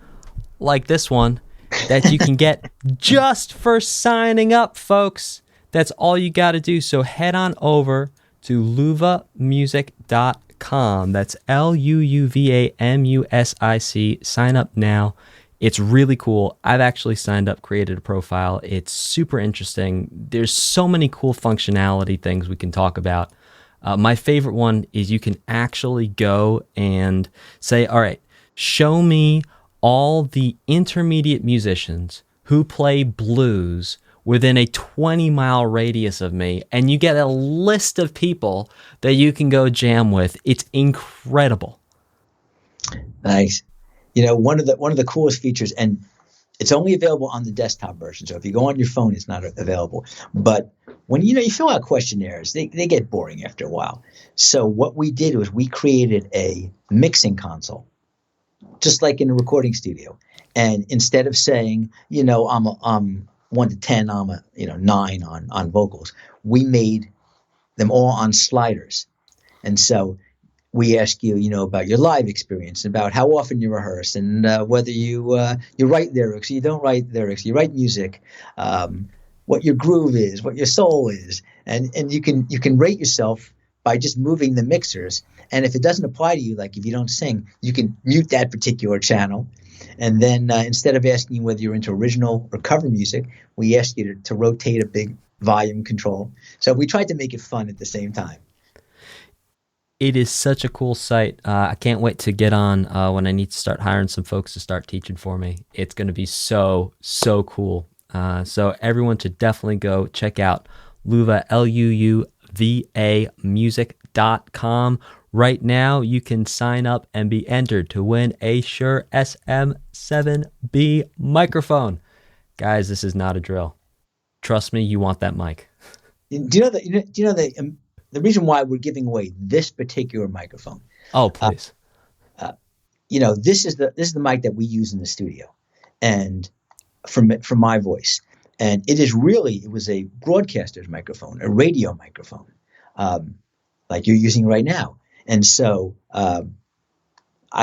like this one that you can get just for signing up, folks. That's all you got to do. So head on over to luuvamusic.com. That's LUUVAMUSIC. Sign up now. It's really cool. I've actually signed up, created a profile. It's super interesting. There's so many cool functionality things we can talk about. My favorite one is you can actually go and say, all right, show me all the intermediate musicians who play blues within a 20-mile radius of me, and you get a list of people that you can go jam with. It's incredible. Nice. One of the coolest features, and it's only available on the desktop version. So if you go on your phone, it's not available. But when you fill out questionnaires, they get boring after a while. So what we did was we created a mixing console, just like in a recording studio. And instead of saying, I'm 1 to 10, I'm a 9 on vocals, we made them all on sliders. And so we ask you, about your live experience, about how often you rehearse, and whether you write lyrics, you don't write lyrics, you write music, what your groove is, what your soul is, and you can rate yourself by just moving the mixers. And if it doesn't apply to you, like if you don't sing, you can mute that particular channel. And then instead of asking you whether you're into original or cover music, we ask you to rotate a big volume control. So we tried to make it fun at the same time. It is such a cool site. I can't wait to get on when I need to start hiring some folks to start teaching for me. It's going to be so, so cool. So everyone should definitely go check out Luuva, Luuva music.com. Right now, you can sign up and be entered to win a Shure SM7B microphone. Guys, this is not a drill. Trust me, you want that mic. Do you know the reason why we're giving away this particular microphone? Oh, please. This is the mic that we use in the studio, and for my voice, and it was a broadcaster's microphone, a radio microphone, like you're using right now. And so I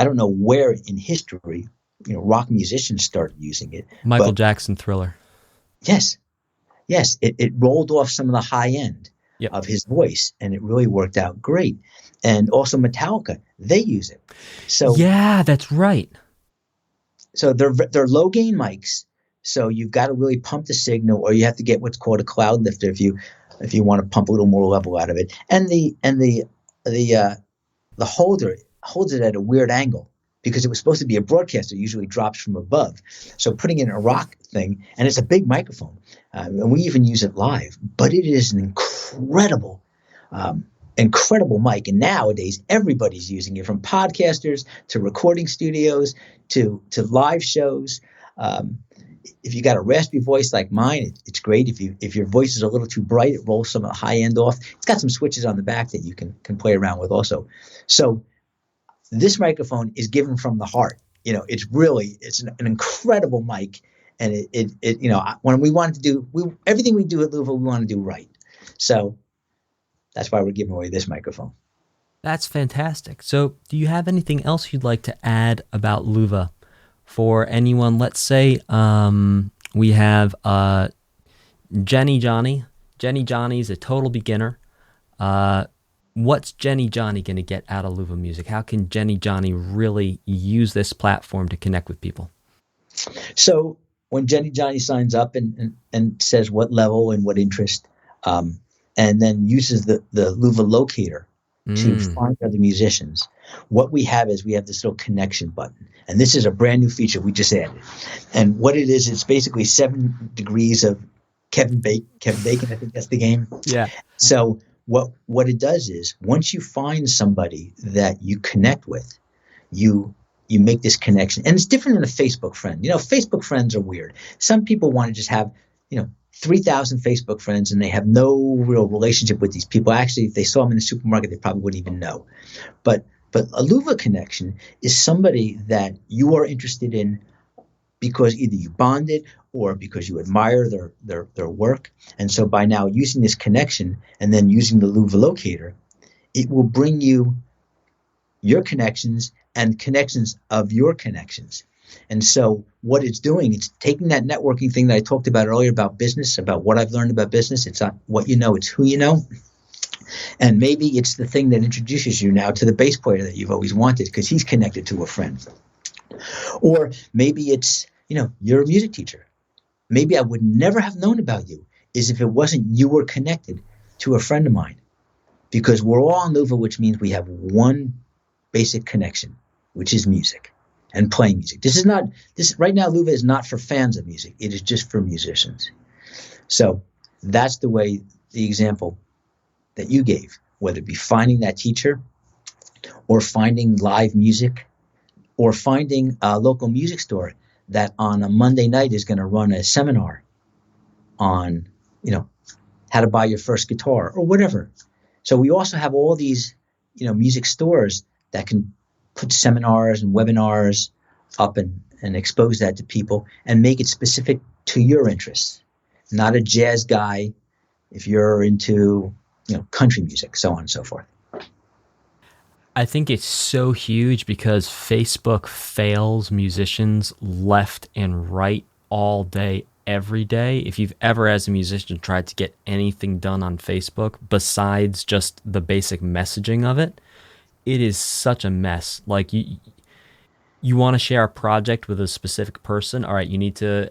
don't know where in history, rock musicians started using it. Michael Jackson Thriller. Yes. It rolled off some of the high end of his voice, and it really worked out great. And also Metallica, they use it. So yeah, that's right. So they're low gain mics. So you've got to really pump the signal, or you have to get what's called a cloud lifter if you want to pump a little more level out of it. And the holder holds it at a weird angle because it was supposed to be a broadcaster, usually drops from above. So putting it in a rock thing, and it's a big microphone, and we even use it live, but it is an incredible mic. And nowadays, everybody's using it, from podcasters to recording studios to live shows. If you got a raspy voice like mine, it's great. If your voice is a little too bright, it rolls some of the high end off. It's got some switches on the back that you can play around with also. So this microphone is given from the heart. It's an incredible mic, and when we wanted to do everything we do at Luuva, we want to do right. So that's why we're giving away this microphone. That's fantastic. So do you have anything else you'd like to add about Luuva for anyone? Let's say we have Jenny Johnny. Jenny Johnny's a total beginner. What's Jenny Johnny going to get out of Luuva music? How can Jenny Johnny really use this platform to connect with people? So when Jenny Johnny signs up and says what level and what interest, and then uses the Luuva locator to find other musicians, what we have is we have this little connection button. And this is a brand new feature we just added. And what it is, it's basically 7 degrees of Kevin Bacon, I think that's the game. Yeah. So what it does is, once you find somebody that you connect with, you make this connection. And it's different than a Facebook friend. Facebook friends are weird. Some people want to just have, 3,000 Facebook friends, and they have no real relationship with these people. Actually, if they saw them in the supermarket, they probably wouldn't even know. But a Luuva connection is somebody that you are interested in because either you bonded or because you admire their work. And so by now using this connection and then using the Luuva locator, it will bring you your connections and connections of your connections. And so what it's doing, it's taking that networking thing that I talked about earlier about business, about what I've learned about business. It's not what you know, it's who you know. And maybe it's the thing that introduces you now to the bass player that you've always wanted because he's connected to a friend. Or maybe it's, you're a music teacher. Maybe I would never have known about you is if it wasn't you were connected to a friend of mine. Because we're all on Luuva, which means we have one basic connection, which is music and playing music. Right now, Luuva is not for fans of music. It is just for musicians. So that's the example that you gave, whether it be finding that teacher or finding live music or finding a local music store that on a Monday night is going to run a seminar on, how to buy your first guitar or whatever. So we also have all these, music stores that can put seminars and webinars up and expose that to people and make it specific to your interests. Not a jazz guy if you're into, country music, so on and so forth. I think it's so huge because Facebook fails musicians left and right all day, every day. If you've ever, as a musician, tried to get anything done on Facebook besides just the basic messaging of it, it is such a mess. Like you want to share a project with a specific person. All right, you need to.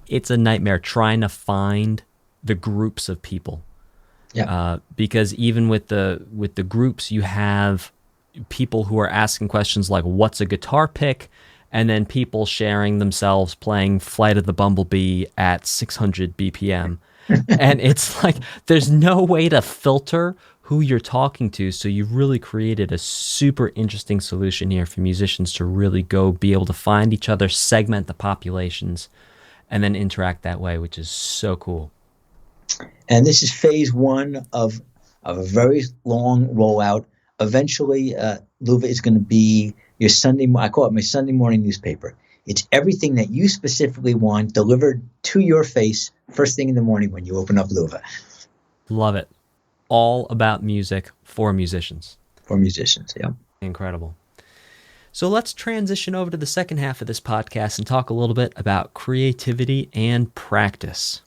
It's a nightmare trying to find the groups of people. Yeah. Because even with the groups, you have people who are asking questions like, "What's a guitar pick?" and then people sharing themselves playing Flight of the Bumblebee at 600 BPM. And it's like there's no way to filter who you're talking to, so you really created a super interesting solution here for musicians to really go be able to find each other, segment the populations, and then interact that way, which is so cool. And this is phase one of a very long rollout. Eventually, Luuva is going to be your I call it my Sunday morning newspaper. It's everything that you specifically want delivered to your face first thing in the morning when you open up Luuva. Love it. All about music for musicians. For musicians, yeah. Incredible. So let's transition over to the second half of this podcast and talk a little bit about creativity and practice.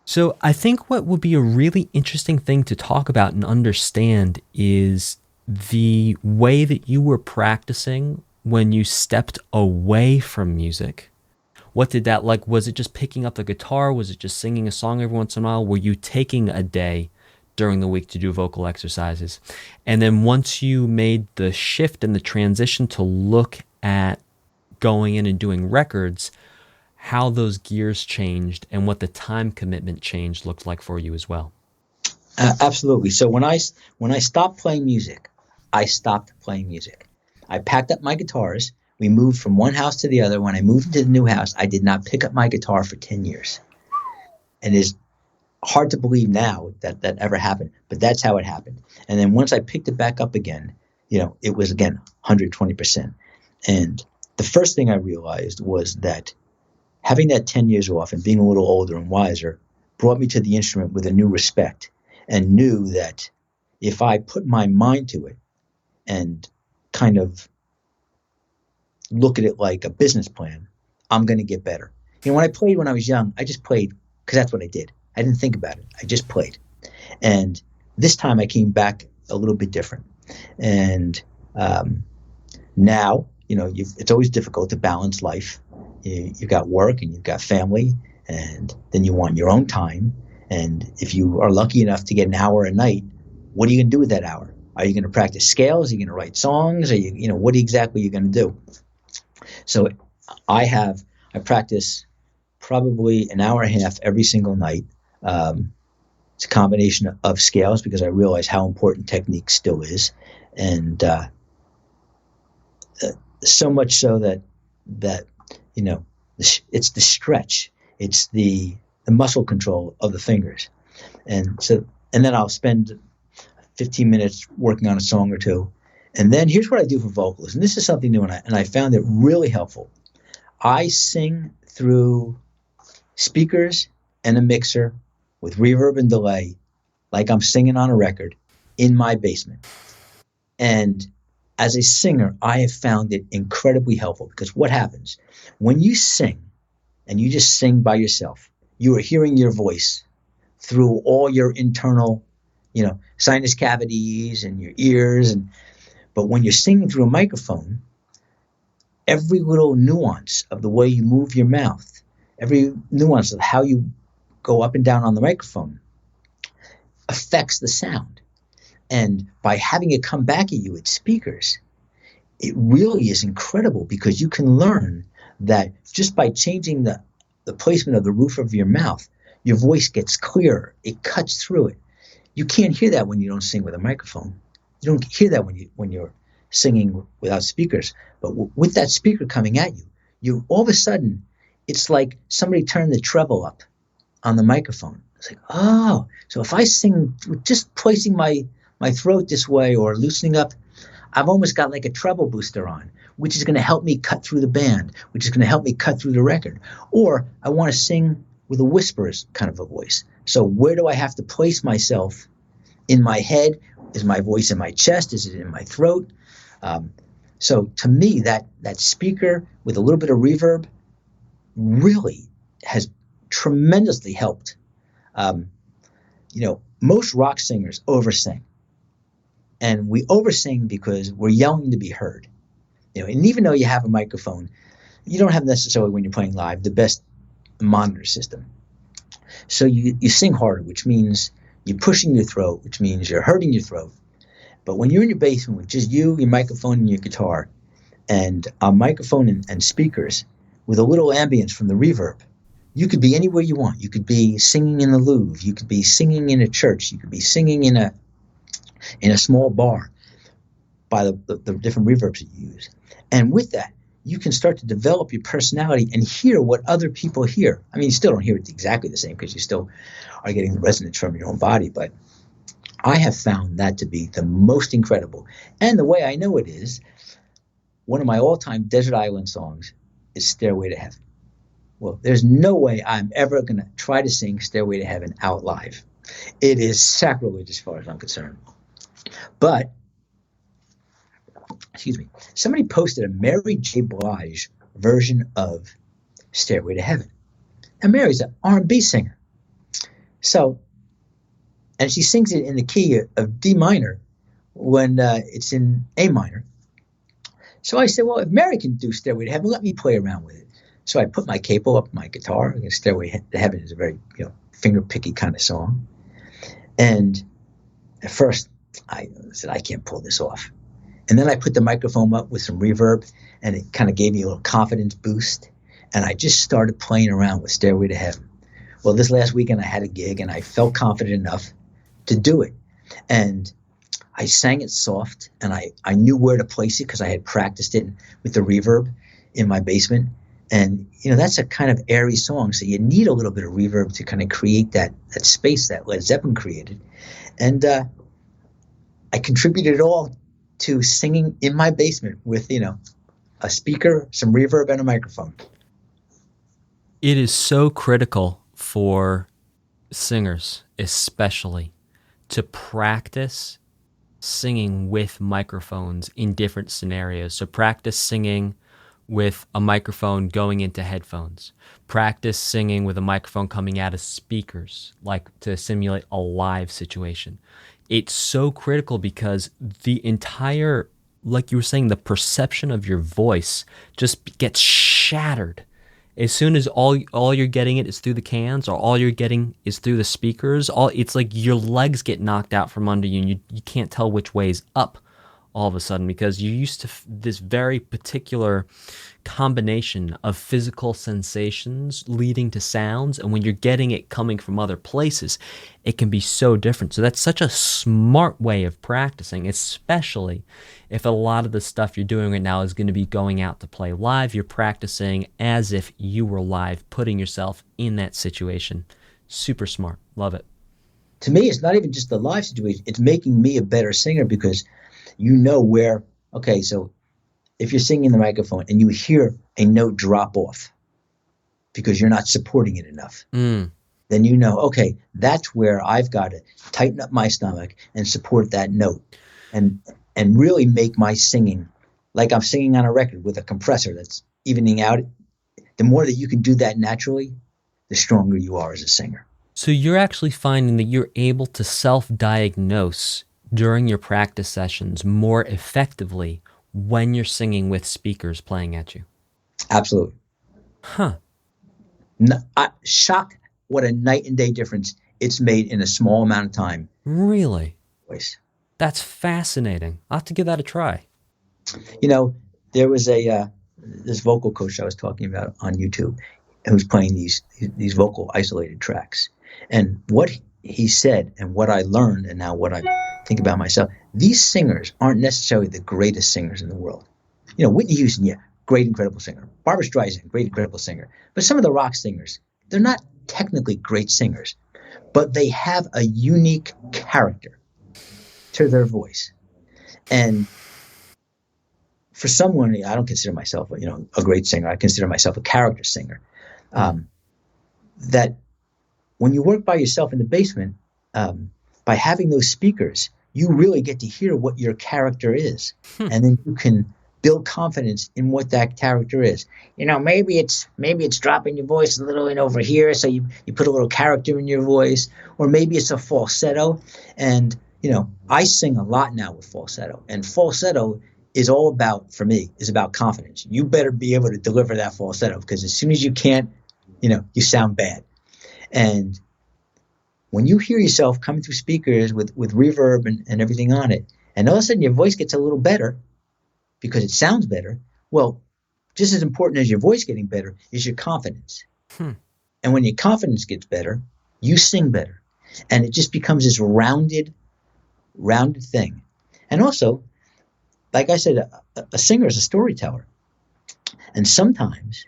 So I think what would be a really interesting thing to talk about and understand is the way that you were practicing when you stepped away from music. What did that like? Was it just picking up the guitar? Was it just singing a song every once in a while? Were you taking a day during the week to do vocal exercises? And then once you made the shift and the transition to look at going in and doing records, how those gears changed and what the time commitment change looked like for you as well. Absolutely. So when I stopped playing music, I stopped playing music. I packed up my guitars. We moved from one house to the other. When I moved into the new house, I did not pick up my guitar for 10 years. And it's hard to believe now that ever happened, but that's how it happened. And then once I picked it back up again, it was again 120%. And the first thing I realized was that having that 10 years off and being a little older and wiser brought me to the instrument with a new respect, and knew that if I put my mind to it and kind of look at it like a business plan, I'm going to get better. When I played when I was young, I just played because that's what I did. I didn't think about it. I just played. And this time I came back a little bit different. And now, it's always difficult to balance life. You've got work and you've got family, and then you want your own time. And if you are lucky enough to get an hour a night, what are you going to do with that hour? Are you going to practice scales? Are you going to write songs? What exactly are you going to do? So I practice probably an hour and a half every single night. It's a combination of scales because I realize how important technique still is. And so much so that it's the stretch, it's the muscle control of the fingers. And then I'll spend 15 minutes working on a song or two. And then here's what I do for vocalists. And this is something new, and I found it really helpful. I sing through speakers and a mixer with reverb and delay like I'm singing on a record in my basement. And as a singer, I have found it incredibly helpful, because what happens when you sing and you just sing by yourself, you are hearing your voice through all your internal, sinus cavities and your ears. But when you're singing through a microphone, every little nuance of the way you move your mouth, every nuance of how you go up and down on the microphone affects the sound. And by having it come back at you at speakers, it really is incredible, because you can learn that just by changing the placement of the roof of your mouth, your voice gets clearer. It cuts through it. You can't hear that when you don't sing with a microphone. You don't hear that when you're singing without speakers. But with that speaker coming at you, you all of a sudden, it's like somebody turned the treble up on the microphone. It's like, oh, so if I sing just placing my throat this way or loosening up, I've almost got like a treble booster on, which is going to help me cut through the band, which is going to help me cut through the record. Or I want to sing with a whisper's kind of a voice. So where do I have to place myself in my head? Is my voice in my chest? Is it in my throat? So to me, that speaker with a little bit of reverb really has tremendously helped. Most rock singers oversing. And we oversing because we're yelling to be heard. And even though you have a microphone, you don't have necessarily, when you're playing live, the best monitor system. So you sing harder, which means you're pushing your throat, which means you're hurting your throat. But when you're in your basement with just you, your microphone, and your guitar, and a microphone and speakers with a little ambience from the reverb. You could be anywhere you want. You could be singing in the Louvre. You could be singing in a church. You could be singing in a small bar by the different reverbs that you use. And with that, you can start to develop your personality and hear what other people hear. I mean, you still don't hear it exactly the same because you still are getting the resonance from your own body, but I have found that to be the most incredible. And the way I know it is, one of my all-time Desert Island songs is Stairway to Heaven. Well, there's no way I'm ever going to try to sing Stairway to Heaven out live. It is sacrilege as far as I'm concerned. But, somebody posted a Mary J. Blige version of Stairway to Heaven. And Mary's an R&B singer. So, and she sings it in the key of D minor when it's in A minor. So I said, well, if Mary can do Stairway to Heaven, let me play around with it. So I put my capo up my guitar. Stairway to Heaven is a very finger-picky kind of song. And at first, I said, I can't pull this off. And then I put the microphone up with some reverb, and it kind of gave me a little confidence boost. And I just started playing around with Stairway to Heaven. Well, this last weekend I had a gig, and I felt confident enough to do it. And I sang it soft, and I knew where to place it because I had practiced it with the reverb in my basement. And, that's a kind of airy song, so you need a little bit of reverb to kind of create that space that Led Zeppelin created. And I contributed it all to singing in my basement with, a speaker, some reverb, and a microphone. It is so critical for singers, especially, to practice singing with microphones in different scenarios. So practice singing with a microphone going into headphones. Practice singing with a microphone coming out of speakers, like to simulate a live situation. It's so critical because the entire, like you were saying, the perception of your voice just gets shattered. As soon as all you're getting it is through the cans, or all you're getting is through the speakers, it's like your legs get knocked out from under you, and you can't tell which way is up all of a sudden because you're used to this very particular combination of physical sensations leading to sounds, and when you're getting it coming from other places, it can be so different. So that's such a smart way of practicing, especially if a lot of the stuff you're doing right now is going to be going out to play live. You're practicing as if you were live, putting yourself in that situation. Super smart. Love it. To me, it's not even just the live situation. It's making me a better singer because where, okay, so if you're singing in the microphone and you hear a note drop off because you're not supporting it enough, then okay, that's where I've got to tighten up my stomach and support that note and really make my singing like I'm singing on a record with a compressor that's evening out. The more that you can do that naturally, the stronger you are as a singer. So you're actually finding that you're able to self-diagnose during your practice sessions more effectively when you're singing with speakers playing at you? Absolutely. Huh. Shocked what a night and day difference it's made in a small amount of time. Really? Voice. That's fascinating. I'll have to give that a try. There was this vocal coach I was talking about on YouTube who's playing these vocal isolated tracks. And what he said and what I learned and now what I think about myself, these singers aren't necessarily the greatest singers in the world. Whitney Houston, yeah, great, incredible singer. Barbra Streisand, great, incredible singer. But some of the rock singers, they're not technically great singers, but they have a unique character to their voice. And for someone, I don't consider myself, a great singer. I consider myself a character singer. That when you work by yourself in the basement, by having those speakers, you really get to hear what your character is. And then you can build confidence in what that character is. Maybe it's dropping your voice a little in over here, so you put a little character in your voice, or maybe it's a falsetto. And, I sing a lot now with falsetto, and falsetto is all about, for me, is about confidence. You better be able to deliver that falsetto, because as soon as you can't, you sound bad. And when you hear yourself coming through speakers with reverb and everything on it, and all of a sudden your voice gets a little better because it sounds better, Well, just as important as your voice getting better is your confidence. And when your confidence gets better, you sing better. And it just becomes this rounded thing. And also, like I said, a singer is a storyteller. And sometimes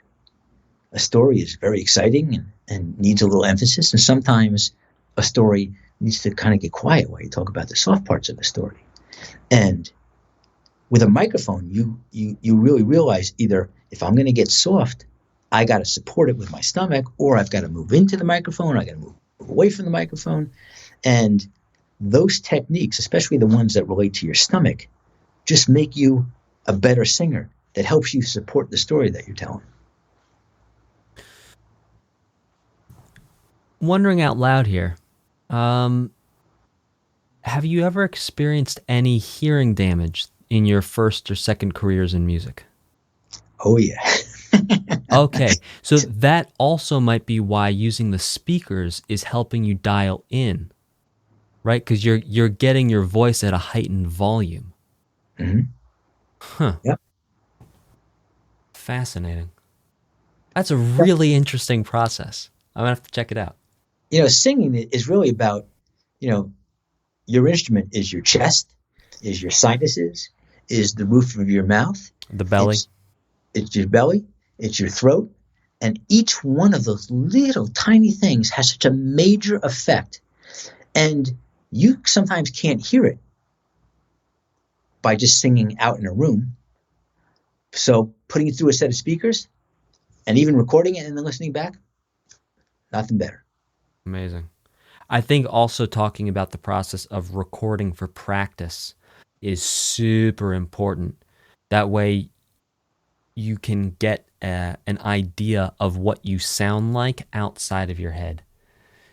a story is very exciting and needs a little emphasis. And sometimes a story needs to kind of get quiet while you talk about the soft parts of the story. And with a microphone, you really realize either if I'm going to get soft, I got to support it with my stomach, or I've got to move into the microphone, I got to move away from the microphone. And those techniques, especially the ones that relate to your stomach, just make you a better singer that helps you support the story that you're telling. Wondering out loud here, have you ever experienced any hearing damage in your first or second careers in music? Oh, yeah. Okay, so that also might be why using the speakers is helping you dial in, right? Because you're getting your voice at a heightened volume. Mm-hmm. Huh. Yep. Fascinating. That's a really interesting process. I'm going to have to check it out. Singing is really about, your instrument is your chest, is your sinuses, is the roof of your mouth. The belly. It's your belly, it's your throat. And each one of those little tiny things has such a major effect. And you sometimes can't hear it by just singing out in a room. So putting it through a set of speakers and even recording it and then listening back, nothing better. Amazing. I think also talking about the process of recording for practice is super important. That way you can get an idea of what you sound like outside of your head.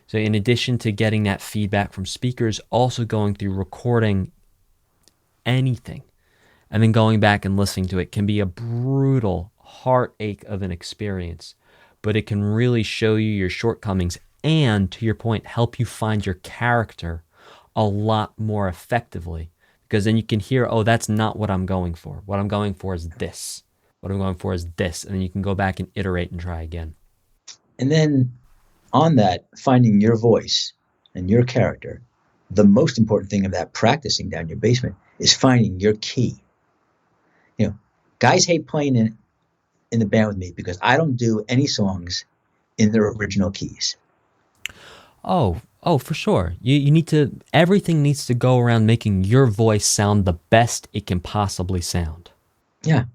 So in addition to getting that feedback from speakers, also going through recording anything and then going back and listening to it can be a brutal heartache of an experience, but it can really show you your shortcomings and, to your point, help you find your character a lot more effectively, because then you can hear, oh, that's not what I'm going for. What I'm going for is this. What I'm going for is this. And then you can go back and iterate and try again. And then on that, finding your voice and your character, the most important thing of that practicing down your basement is finding your key. Guys hate playing in the band with me because I don't do any songs in their original keys. Oh, for sure. You need to, everything needs to go around making your voice sound the best it can possibly sound. Yeah.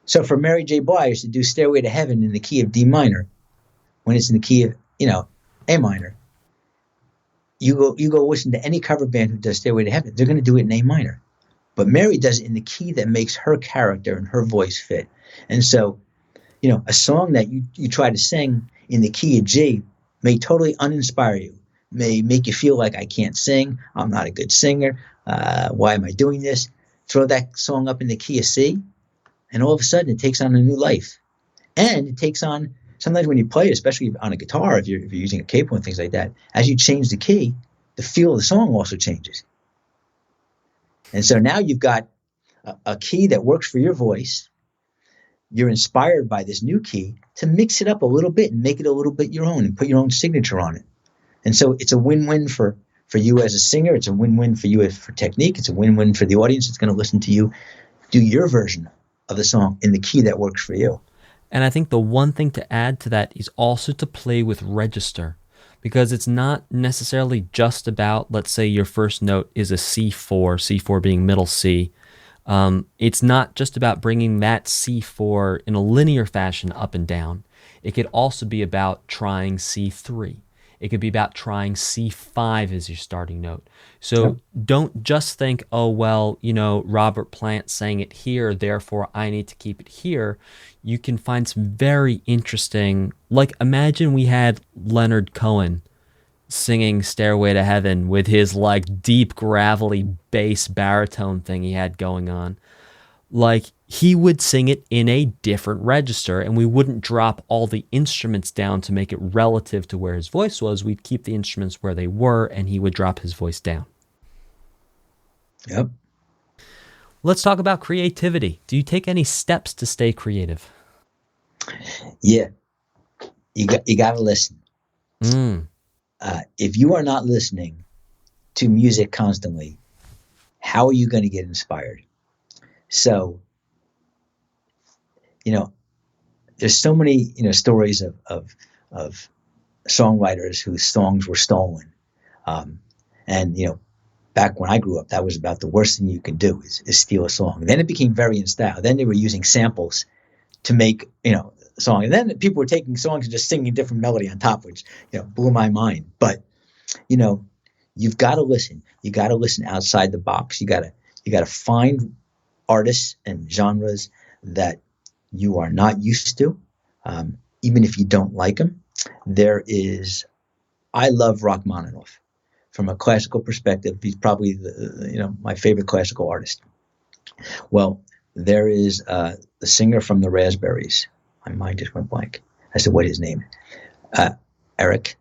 So for Mary J. Blige to do Stairway to Heaven in the key of D minor, when it's in the key of, A minor, you go listen to any cover band who does Stairway to Heaven, they're going to do it in A minor. But Mary does it in the key that makes her character and her voice fit. And so, a song that you try to sing in the key of G may totally uninspire you, may make you feel like I can't sing, I'm not a good singer, why am I doing this? Throw that song up in the key of C, and all of a sudden it takes on a new life. And it takes on, sometimes when you play it, especially on a guitar, if you're using a capo and things like that, as you change the key, the feel of the song also changes. And so now you've got a key that works for your voice. You're inspired by this new key to mix it up a little bit and make it a little bit your own and put your own signature on it. And so it's a win-win for you as a singer. It's a win-win for you for technique. It's a win-win for the audience. It's going to listen to you do your version of the song in the key that works for you. And I think the one thing to add to that is also to play with register, because it's not necessarily just about, let's say your first note is a C4, C4 being middle C. It's not just about bringing that C4 in a linear fashion up and down. It could also be about trying C3. It could be about trying C5 as your starting note. So don't just think, oh, well, Robert Plant sang it here, therefore I need to keep it here. You can find some very interesting, like imagine we had Leonard Cohen singing Stairway to Heaven with his deep gravelly bass baritone thing he had going on. He would sing it in a different register, and we wouldn't drop all the instruments down to make it relative to where his voice was. We'd keep the instruments where they were, and he would drop his voice down. Yep. Let's talk about creativity. Do you take any steps to stay creative? Yeah, you got to listen. Mm. If you are not listening to music constantly, how are you going to get inspired? So, there's so many, stories of songwriters whose songs were stolen. And, back when I grew up, that was about the worst thing you can do is steal a song. Then it became very in style. Then they were using samples to make, a song. And then people were taking songs and just singing a different melody on top, which, blew my mind. But, you've got to listen. You got to listen outside the box. You got to find artists and genres that you are not used to, even if you don't like them. I love Rachmaninoff. From a classical perspective, he's probably my favorite classical artist. Well, there is the singer from the Raspberries. My mind just went blank as to what his name is. Eric.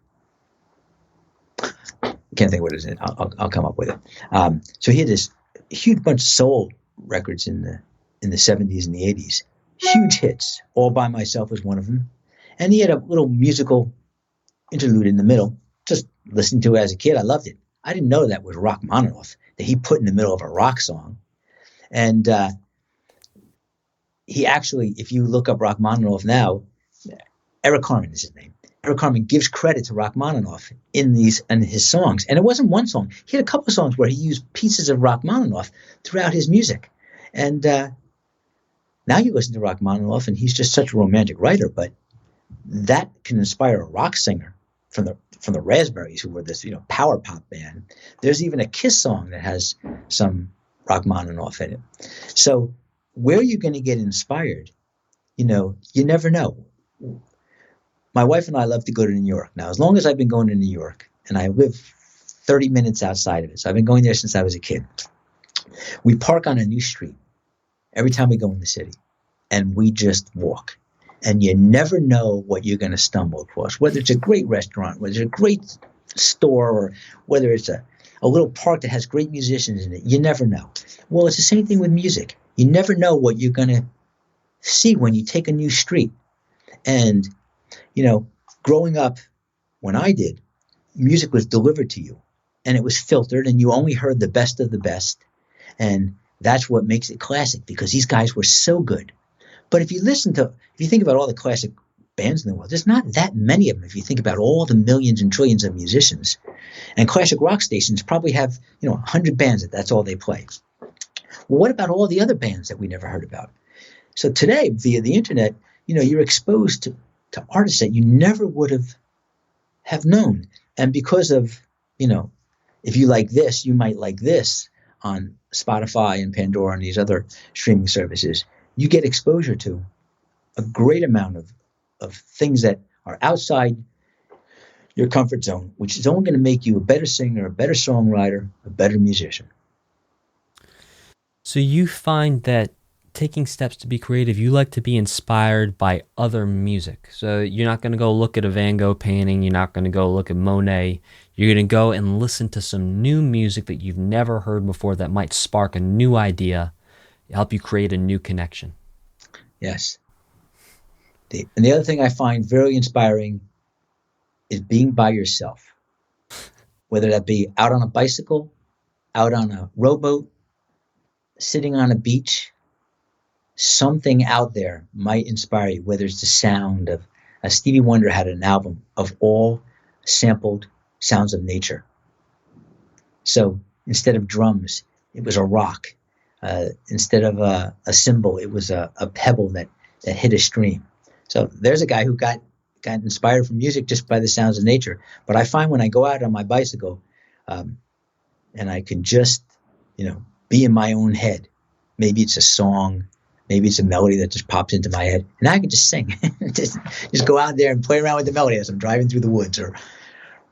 I can't think what it is. I'll come up with it. So he had this huge bunch of soul records in the 70s and the 80s. Huge hits. All by Myself was one of them. And he had a little musical interlude in the middle. Just listening to it as a kid, I loved it. I didn't know that was Rachmaninoff, that he put in the middle of a rock song. And he actually, if you look up Rachmaninoff now, Eric Carmen is his name. Eric Carmen gives credit to Rachmaninoff in his songs. And it wasn't one song. He had a couple of songs where he used pieces of Rachmaninoff throughout his music. And now you listen to Rachmaninoff, and he's just such a romantic writer, but that can inspire a rock singer from the Raspberries, who were this power pop band. There's even a Kiss song that has some Rachmaninoff in it. So where you're going to get inspired, you never know. My wife and I love to go to New York. Now, as long as I've been going to New York, and I live 30 minutes outside of it, so I've been going there since I was a kid. We park on a new street every time we go in the city, and we just walk. And you never know what you're going to stumble across, whether it's a great restaurant, whether it's a great store, or whether it's a little park that has great musicians in it. You never know. Well, it's the same thing with music. You never know what you're going to see when you take a new street. And, growing up, when I did, music was delivered to you, and it was filtered, and you only heard the best of the best. And that's what makes it classic, because these guys were so good. But if you think about all the classic bands in the world, there's not that many of them if you think about all the millions and trillions of musicians. And classic rock stations probably have, 100 bands that's all they play. Well, what about all the other bands that we never heard about? So today, via the internet, you're exposed to artists that you never would have known. And because of, if you like this, you might like this on Spotify and Pandora and these other streaming services, you get exposure to a great amount of things that are outside your comfort zone, which is only going to make you a better singer, a better songwriter, a better musician. So you find that taking steps to be creative, you like to be inspired by other music. So you're not going to go look at a Van Gogh painting. You're not going to go look at Monet. You're going to go and listen to some new music that you've never heard before that might spark a new idea, help you create a new connection. Yes. And the other thing I find very inspiring is being by yourself, whether that be out on a bicycle, out on a rowboat, sitting on a beach. Something out there might inspire you, whether it's the sound of, Stevie Wonder had an album of all sampled sounds of nature. So instead of drums, it was a rock. Instead of a cymbal, it was a pebble that hit a stream. So there's a guy who got inspired from music just by the sounds of nature. But I find when I go out on my bicycle, and I can just, be in my own head. Maybe it's a song, maybe it's a melody that just pops into my head, and I can just sing. just go out there and play around with the melody as I'm driving through the woods or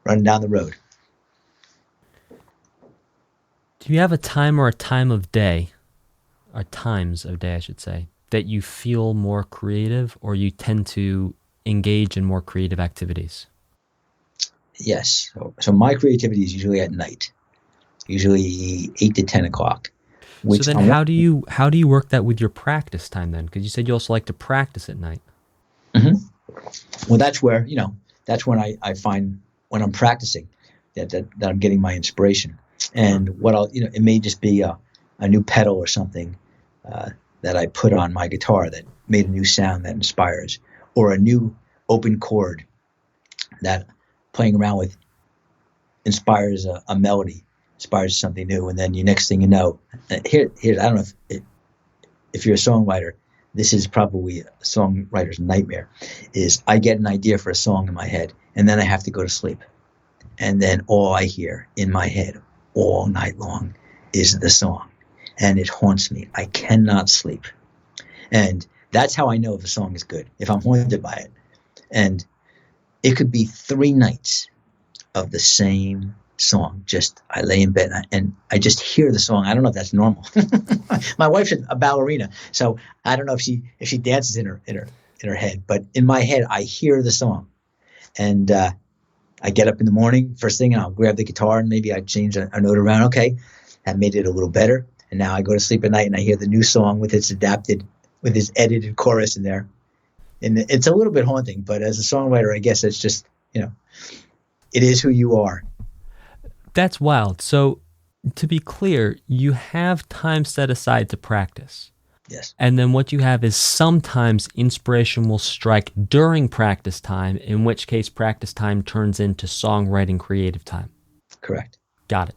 running down the road. Do you have a time or a time of day, or times of day, I should say, that you feel more creative, or you tend to engage in more creative activities? Yes. So my creativity is usually at night, usually 8 to 10 o'clock. which So then how do you work that with your practice time then? Because you said you also like to practice at night. Mm-hmm. Well, that's where, that's when I find when I'm practicing that I'm getting my inspiration. And what it may just be a new pedal or something that I put on my guitar that made a new sound that inspires, or a new open chord that playing around with inspires a melody, inspires something new. And then next thing you know, here I don't know if you're a songwriter, this is probably a songwriter's nightmare, is I get an idea for a song in my head, and then I have to go to sleep. And then all I hear in my head all night long is the song. And it haunts me. I cannot sleep. And that's how I know if a song is good, if I'm haunted by it. And it could be 3 nights of the same song. Just I lay in bed and I just hear the song. I don't know if that's normal. My wife's a ballerina, so I don't know if she dances in her head, but in my head I hear the song, and I get up in the morning first thing and I'll grab the guitar and maybe I change a note around. Okay, that made it a little better, and now I go to sleep at night and I hear the new song with its edited chorus in there, and it's a little bit haunting. But as a songwriter, I guess it's just it is who you are. That's wild. So, to be clear, you have time set aside to practice. Yes. And then what you have is sometimes inspiration will strike during practice time, in which case practice time turns into songwriting creative time. Correct. Got it.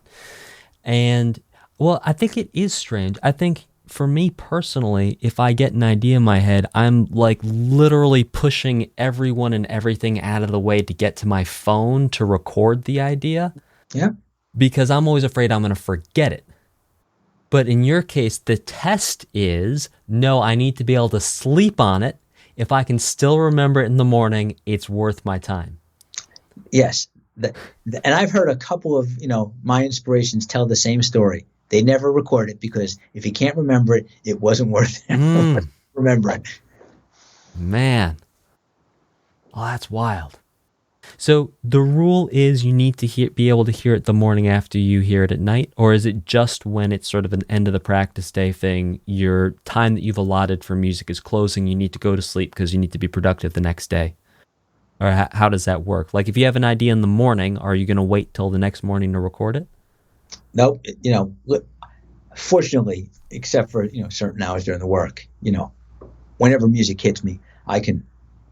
And, well, I think it is strange. I think for me personally, if I get an idea in my head, I'm like literally pushing everyone and everything out of the way to get to my phone to record the idea. Yeah. Because I'm always afraid I'm going to forget it. But in your case, the test is, no, I need to be able to sleep on it. If I can still remember it in the morning, it's worth my time. Yes. And I've heard a couple of, my inspirations tell the same story. They never record it because if you can't remember it, it wasn't worth it. Remember it. Man. Oh, that's wild. So the rule is you need to be able to hear it the morning after you hear it at night, or is it just when it's sort of an end of the practice day thing, your time that you've allotted for music is closing, you need to go to sleep because you need to be productive the next day? Or how does that work? Like if you have an idea in the morning, are you going to wait till the next morning to record it? No, fortunately, except for, certain hours during the work, whenever music hits me, I can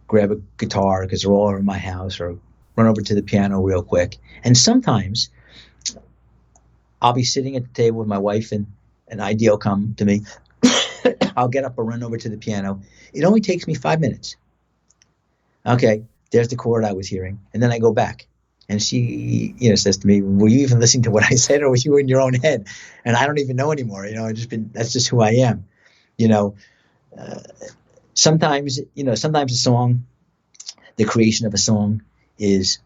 grab a guitar because they're all over my house, or run over to the piano real quick. And sometimes I'll be sitting at the table with my wife and an idea will come to me. I'll get up and run over to the piano. It only takes me 5 minutes. Okay, there's the chord I was hearing. And then I go back and she, says to me, were you even listening to what I said, or was you in your own head? And I don't even know anymore. That's just who I am. Sometimes a song, the creation of a song is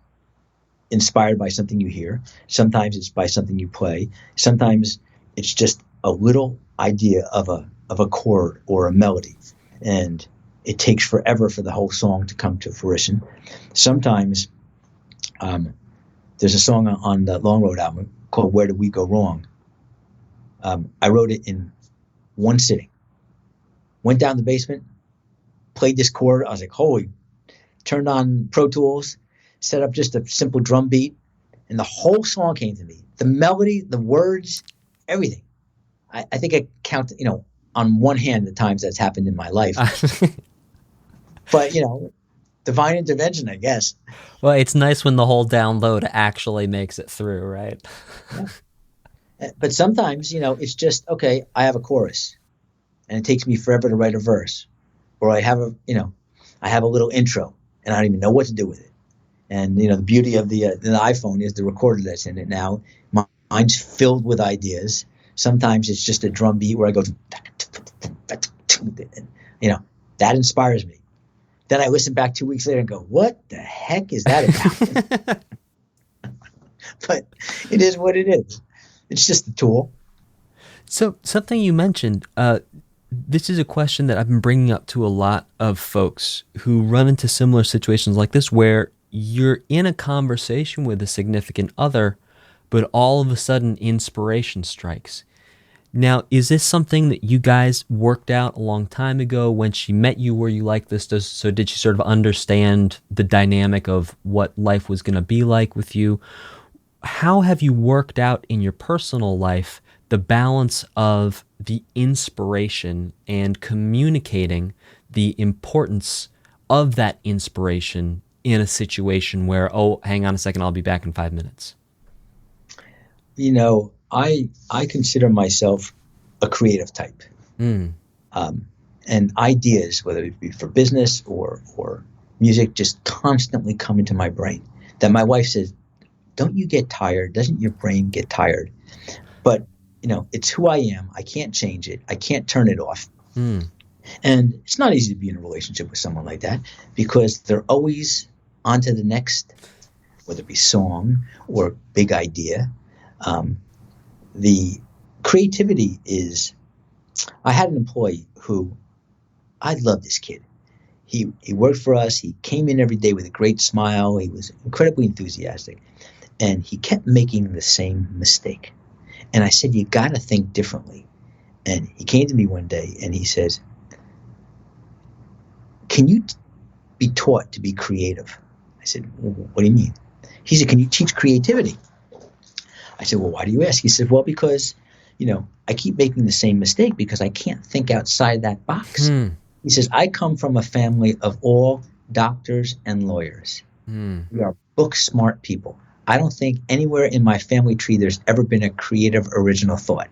inspired by something you hear. Sometimes it's by something you play. Sometimes it's just a little idea of a chord or a melody, and it takes forever for the whole song to come to fruition. Sometimes there's a song on the Long Road album called "Where Did We Go Wrong?" I wrote it in one sitting. Went down the basement, played this chord. I was like, holy, turned on Pro Tools, set up just a simple drum beat, and the whole song came to me. The melody, the words, everything. I think I count, on one hand the times that's happened in my life. But, divine intervention, I guess. Well, it's nice when the whole download actually makes it through, right? Yeah. But sometimes, it's just, okay, I have a chorus, and it takes me forever to write a verse. Or I have a little intro and I don't even know what to do with it. And, the beauty of the iPhone is the recorder that's in it now. Mine's filled with ideas. Sometimes it's just a drum beat where I go, that inspires me. Then I listen back 2 weeks later and go, what the heck is that about? But it is what it is. It's just a tool. So something you mentioned, this is a question that I've been bringing up to a lot of folks who run into similar situations like this, where you're in a conversation with a significant other, but all of a sudden inspiration strikes. Now, is this something that you guys worked out a long time ago? When she met you, were you like this? So did she sort of understand the dynamic of what life was going to be like with you? How have you worked out in your personal life the balance of the inspiration and communicating the importance of that inspiration in a situation where, oh, hang on a second, I'll be back in 5 minutes? You know, I consider myself a creative type. And ideas, whether it be for business or music, just constantly come into my brain. That my wife says, don't you get tired? Doesn't your brain get tired? But, you know, it's who I am. I can't change it. I can't turn it off. And it's not easy to be in a relationship with someone like that because they're always on to the next, whether it be song or big idea. The creativity is, I had an employee who, I love this kid. He worked for us. He came in every day with a great smile. He was incredibly enthusiastic. And he kept making the same mistake. And I said, you got to think differently. And he came to me one day and he says, can you be taught to be creative? I said, well, what do you mean? He said, can you teach creativity? I said, well, why do you ask? He said, well, because, you know, I keep making the same mistake because I can't think outside that box. He says, I come from a family of all doctors and lawyers. We are book smart people. I don't think anywhere in my family tree there's ever been a creative, original thought.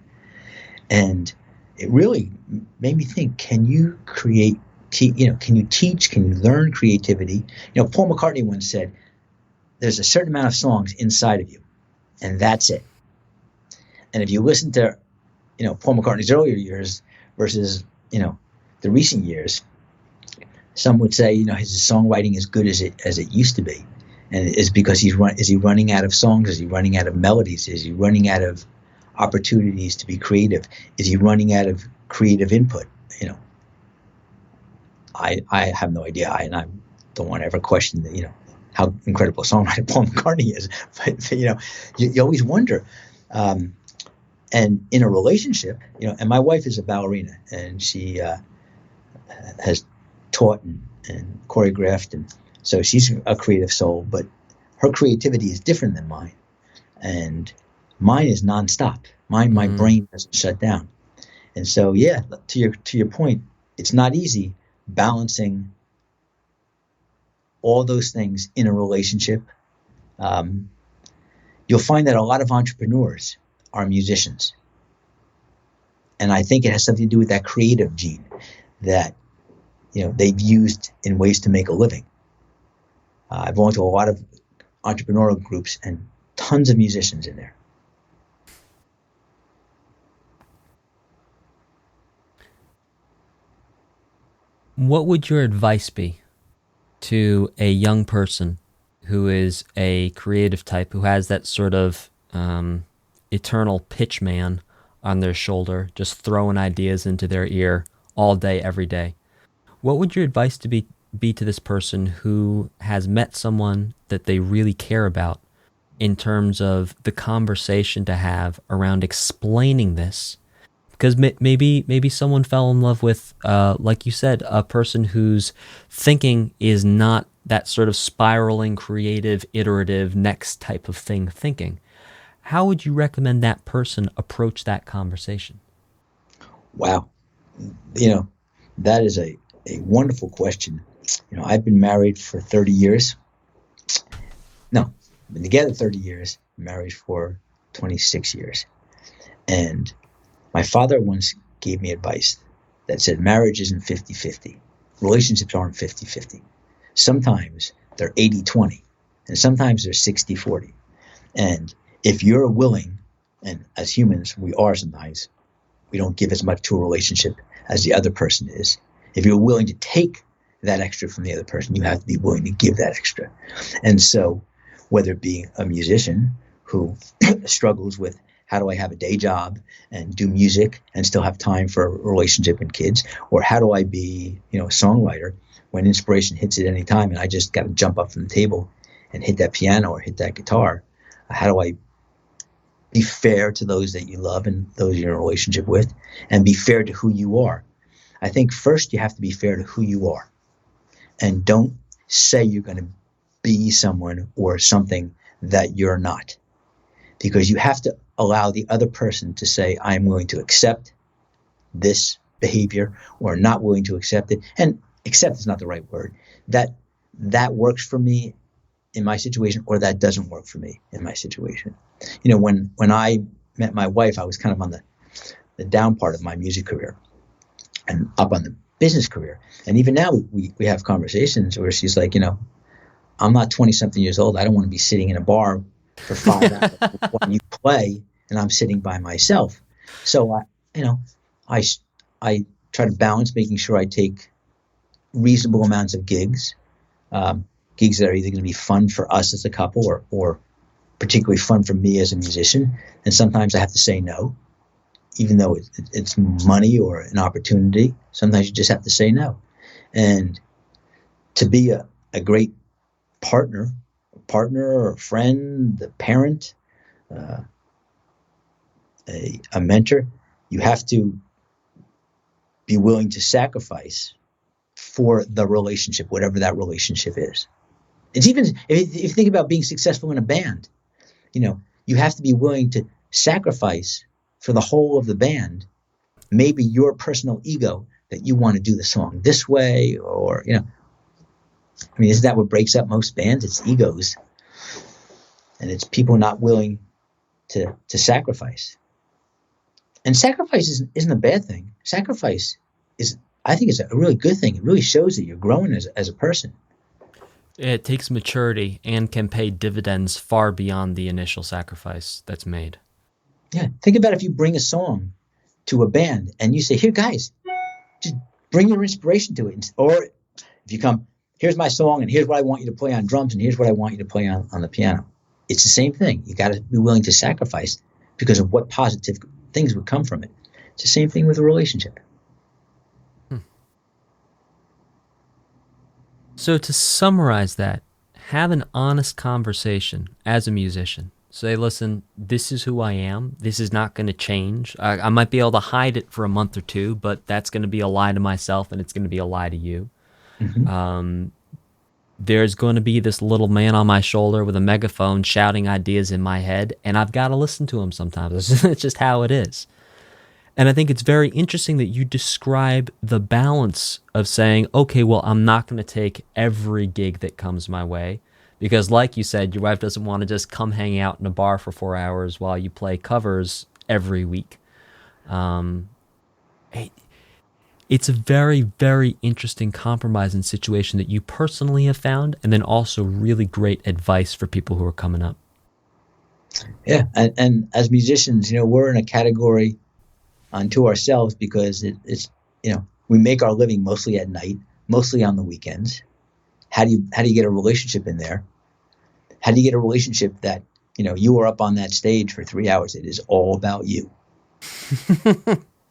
And it really made me think, can you create, can you teach, can you learn creativity? You know, Paul McCartney once said, there's a certain amount of songs inside of you, and that's it. And if you listen to, you know, Paul McCartney's earlier years versus, you know, the recent years, some would say, you know, his songwriting is good as it used to be. And it's because is he running out of songs? Is he running out of melodies? Is he running out of opportunities to be creative? Is he running out of creative input? You know, I have no idea. And I don't want to ever question that, you know, how incredible a songwriter Paul McCartney is. But you know, you always wonder. And in a relationship, you know, and my wife is a ballerina, and she has taught and choreographed, and so she's a creative soul, but her creativity is different than mine. And mine is nonstop. My brain doesn't shut down. And so, yeah, to your point, it's not easy balancing all those things in a relationship. You'll find that a lot of entrepreneurs are musicians. And I think it has something to do with that creative gene that, you know, they've used in ways to make a living. I've belonged to a lot of entrepreneurial groups and tons of musicians in there. What would your advice be to a young person who is a creative type, who has that sort of eternal pitch man on their shoulder, just throwing ideas into their ear all day, every day? What would your advice to be to this person who has met someone that they really care about in terms of the conversation to have around explaining this? Because maybe someone fell in love with, like you said, a person whose thinking is not that sort of spiraling, creative, iterative, next type of thing thinking. How would you recommend that person approach that conversation? Wow. You know, that is a wonderful question. You know, I've been married for 30 years. No, I've been together 30 years, married for 26 years. And my father once gave me advice that said marriage isn't 50-50. Relationships aren't 50-50. Sometimes they're 80-20, and sometimes they're 60-40. And if you're willing, and as humans, we are sometimes, we don't give as much to a relationship as the other person is. If you're willing to take that extra from the other person, you have to be willing to give that extra. And so whether it be a musician who struggles with how do I have a day job and do music and still have time for a relationship and kids, or how do I be, you know, a songwriter when inspiration hits at any time and I just got to jump up from the table and hit that piano or hit that guitar? How do I be fair to those that you love and those you're in a relationship with, and be fair to who you are. I think first you have to be fair to who you are, and don't say you're going to be someone or something that you're not, because you have to allow the other person to say, I'm willing to accept this behavior, or not willing to accept it. And accept is not the right word. That works for me in my situation, or that doesn't work for me in my situation. You know, when I met my wife, I was kind of on the down part of my music career and up on the business career. And even now we have conversations where she's like, you know, I'm not 20 something years old. I don't want to be sitting in a bar for 5 hours when you play and I'm sitting by myself. So I try to balance making sure I take reasonable amounts of gigs that are either going to be fun for us as a couple or particularly fun for me as a musician. And sometimes I have to say no, even though it's money or an opportunity. Sometimes you just have to say no. And to be a great partner or a friend, a parent, a mentor, you have to be willing to sacrifice for the relationship, whatever that relationship is. It's even, if you think about being successful in a band, you know, you have to be willing to sacrifice for the whole of the band, maybe your personal ego that you want to do the song this way, or, you know, I mean, isn't that what breaks up most bands? It's egos. And it's people not willing to sacrifice. And sacrifice isn't a bad thing. Sacrifice I think it's a really good thing. It really shows that you're growing as a person. It takes maturity and can pay dividends far beyond the initial sacrifice that's made. Yeah. Think about if you bring a song to a band and you say, here, guys, just bring your inspiration to it. Or if you come, here's my song and here's what I want you to play on drums and here's what I want you to play on the piano. It's the same thing. You got to be willing to sacrifice because of what positive things would come from it. It's the same thing with a relationship. So to summarize that, have an honest conversation as a musician. Say, listen, this is who I am. This is not going to change. I might be able to hide it for a month or two, but that's going to be a lie to myself and it's going to be a lie to you. Mm-hmm. There's going to be this little man on my shoulder with a megaphone shouting ideas in my head, and I've got to listen to him sometimes. It's just how it is. And I think it's very interesting that you describe the balance of saying, okay, well, I'm not going to take every gig that comes my way. Because like you said, your wife doesn't want to just come hang out in a bar for 4 hours while you play covers every week. It's a very, very interesting compromising situation that you personally have found, and then also really great advice for people who are coming up. Yeah, and as musicians, you know, we're in a category unto ourselves because it's, you know, we make our living mostly at night, mostly on the weekends. How do you get a relationship in there? How do you get a relationship that, you know, you are up on that stage for 3 hours? It is all about you.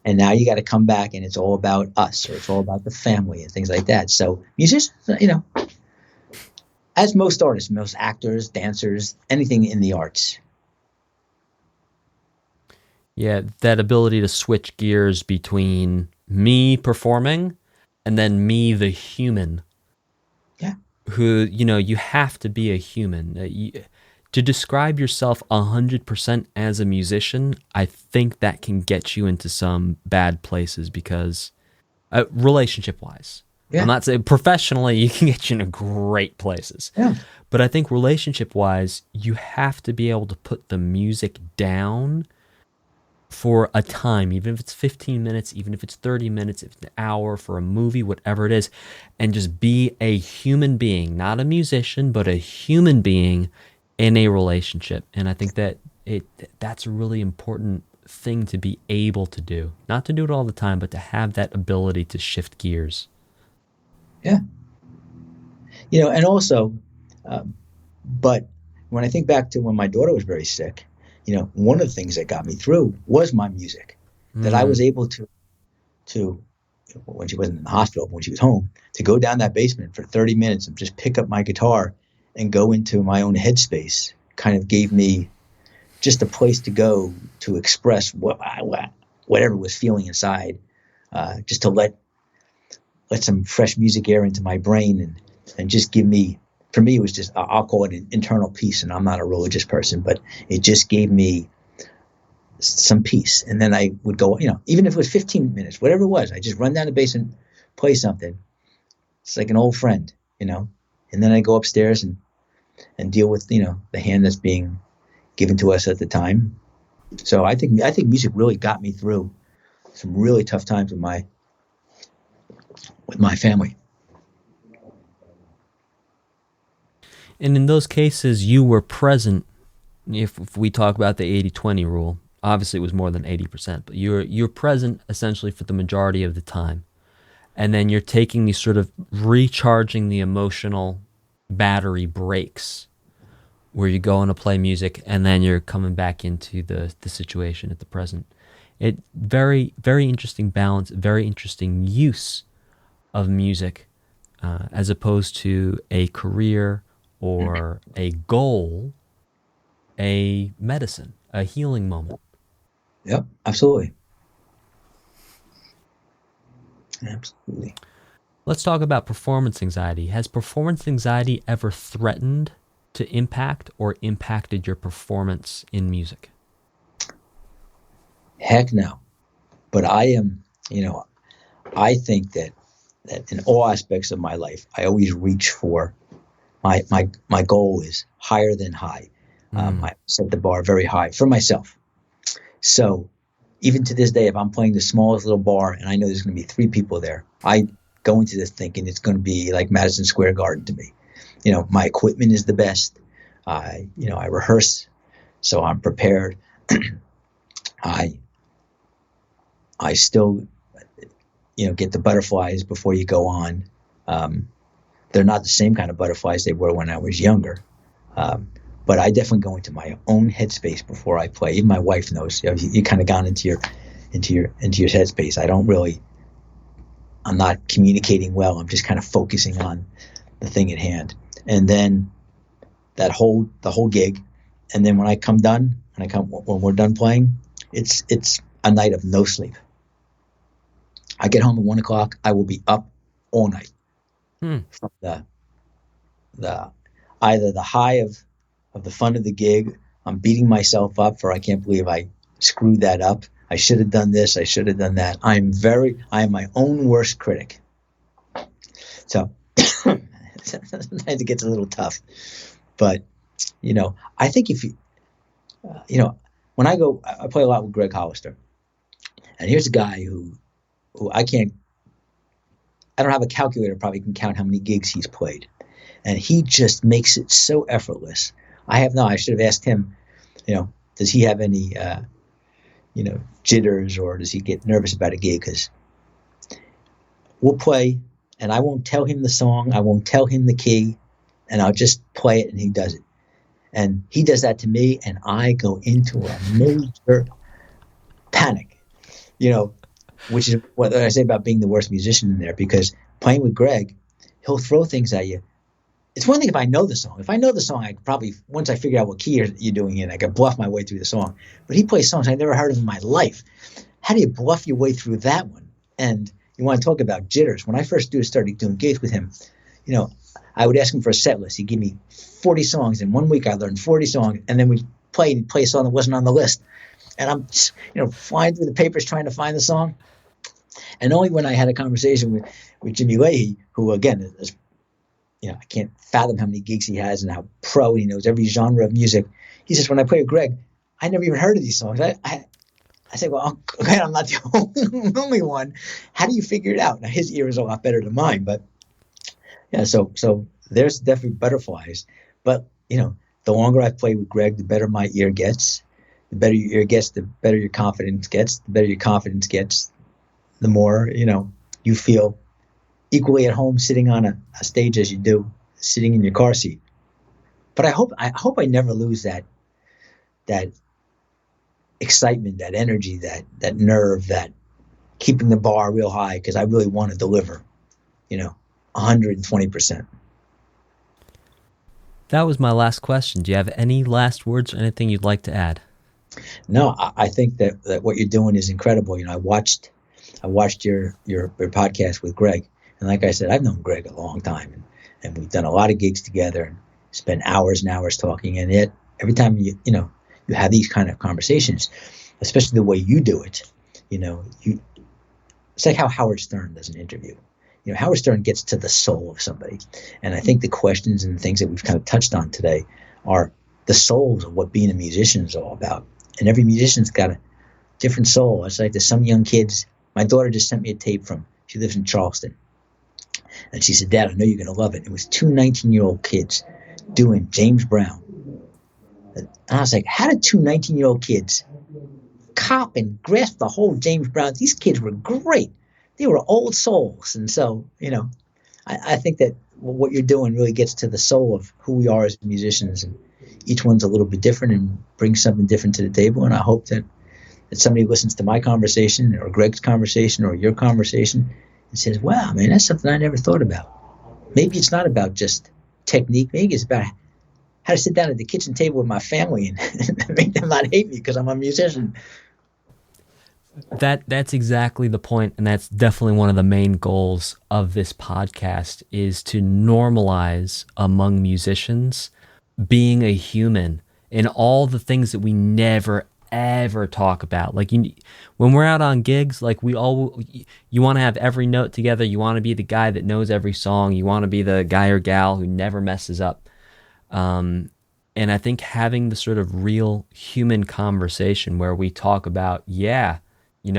And now you got to come back and it's all about us, or it's all about the family and things like that. So musicians, you know, as most artists, most actors, dancers, anything in the arts. Yeah, that ability to switch gears between me performing and then me, the human. Yeah. Who, you know, you have to be a human. To describe yourself 100% as a musician, I think that can get you into some bad places because, relationship-wise, yeah. I'm not saying professionally, you can get you into great places. Yeah. But I think relationship-wise, you have to be able to put the music down for a time, even if it's 15 minutes, even if it's 30 minutes, if it's an hour, for a movie, whatever it is, and just be a human being, not a musician, but a human being in a relationship. And I think that that's a really important thing to be able to do. Not to do it all the time, but to have that ability to shift gears. Yeah. You know, and also, but when I think back to when my daughter was very sick, you know, one of the things that got me through was my music. That I was able to, when she wasn't in the hospital, but when she was home, to go down that basement for 30 minutes and just pick up my guitar and go into my own headspace kind of gave me just a place to go to express whatever was feeling inside, just to let some fresh music air into my brain and just give me, for me, it was just, I'll call it an internal peace. And I'm not a religious person, but it just gave me some peace. And then I would go, even if it was 15 minutes, whatever it was, I just run down the basement, play something. It's like an old friend, and then I go upstairs and deal with, the hand that's being given to us at the time. So I think music really got me through some really tough times with my family. And in those cases, you were present. If we talk about the 80-20 rule, obviously it was more than 80%, but you're present essentially for the majority of the time. And then you're taking these sort of recharging the emotional battery breaks where you go on to play music and then you're coming back into the situation at the present. It very, very interesting balance, very interesting use of music as opposed to a career or a goal, a medicine, a healing moment. Yep, absolutely. Absolutely. Let's talk about performance anxiety. Has performance anxiety ever threatened to impact or impacted your performance in music? Heck no. But I am, I think that in all aspects of my life, I always reach for my goal is higher than high. I set the bar very high for myself. So even to this day, if I'm playing the smallest little bar and I know there's going to be 3 people there, I go into this thinking it's going to be like Madison Square Garden to me. My equipment is the best. I rehearse, so I'm prepared. I still, get the butterflies before you go on. They're not the same kind of butterflies they were when I was younger. But I definitely go into my own headspace before I play. Even my wife knows. You kind of gone into your headspace. I'm not communicating well. I'm just kind of focusing on the thing at hand. And then the whole gig, and then when we're done playing, it's a night of no sleep. I get home at 1 o'clock. I will be up all night from the either the high of the fun of the gig. I'm beating myself up for I can't believe I screwed that up. I should have done this. I should have done that. I am my own worst critic. So sometimes it gets a little tough, but I think if you, when I play a lot with Gregg Hollister, and here's a guy who I don't have a calculator, probably can count how many gigs he's played, and he just makes it so effortless. I should have asked him, does he have any, jitters, or does he get nervous about a gig? Because we'll play, and I won't tell him the song, I won't tell him the key, and I'll just play it, and he does it. And he does that to me, and I go into a major panic, which is what I say about being the worst musician in there, because playing with Gregg, he'll throw things at you. It's one thing if I know the song. If I know the song, I could probably, once I figure out what key you're doing in, I can bluff my way through the song. But he plays songs I never heard of in my life. How do you bluff your way through that one? And you want to talk about jitters. When I first started doing gigs with him, I would ask him for a set list. He'd give me 40 songs. In 1 week, I learned 40 songs. And then we'd play a song that wasn't on the list. And I'm, flying through the papers trying to find the song. And only when I had a conversation with Jimmy Leahey, who, again, is I can't fathom how many gigs he has and how pro he knows every genre of music. He says, when I play with Gregg, I never even heard of these songs. I say, well, okay, I'm not the only one. How do you figure it out? Now, his ear is a lot better than mine, but yeah, so there's definitely butterflies. But, the longer I play with Gregg, the better my ear gets. The better your ear gets, the better your confidence gets. The better your confidence gets, the more, you feel equally at home sitting on a stage as you do sitting in your car seat. But I hope I never lose that excitement, that energy, that nerve, that keeping the bar real high, because I really want to deliver, 120%. That was my last question. Do you have any last words or anything you'd like to add? No, I think that what you're doing is incredible. You know, I watched your podcast with Gregg, and like I said, I've known Gregg a long time, and we've done a lot of gigs together and spent hours and hours talking. And yet, every time you have these kind of conversations, especially the way you do it, it's like how Howard Stern does an interview. You know, Howard Stern gets to the soul of somebody, and I think the questions and the things that we've kind of touched on today are the souls of what being a musician is all about. And every musician's got a different soul. It's like there's some young kids. My daughter just sent me a tape she lives in Charleston. And she said, Dad, I know you're going to love it. It was two 19-year-old kids doing James Brown. And I was like, how did two 19-year-old kids cop and grasp the whole James Brown? These kids were great. They were old souls. And so, I think that what you're doing really gets to the soul of who we are as musicians. And each one's a little bit different and brings something different to the table. And I hope that somebody listens to my conversation or Gregg's conversation or your conversation and says, wow, man, that's something I never thought about. Maybe it's not about just technique. Maybe it's about how to sit down at the kitchen table with my family and make them not hate me because I'm a musician. That's exactly the point, and that's definitely one of the main goals of this podcast is to normalize among musicians being a human and all the things that we never ever talk about. Like when we're out on gigs, like you want to have every note together. You want to be the guy that knows every song. You want to be the guy or gal who never messes up. And I think having the sort of real human conversation where we talk about,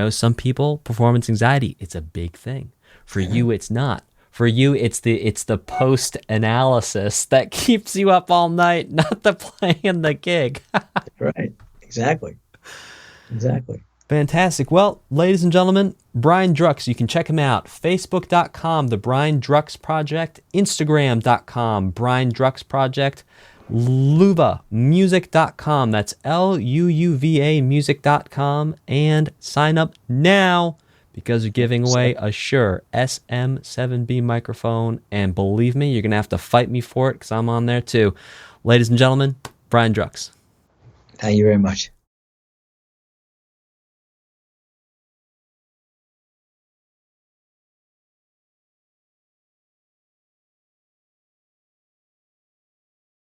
some people, performance anxiety, it's a big thing. For you, it's not. For you, it's the post-analysis that keeps you up all night, not the playing the gig. Right. Exactly. Fantastic. Well, ladies and gentlemen, Brian Drux, you can check him out. Facebook.com, The Brian Drux Project. Instagram.com, Brian Drux Project. Luuva music.com. That's Luuva music.com. And sign up now because you're giving away a Shure SM7B microphone. And believe me, you're going to have to fight me for it because I'm on there too. Ladies and gentlemen, Brian Drux. Thank you very much.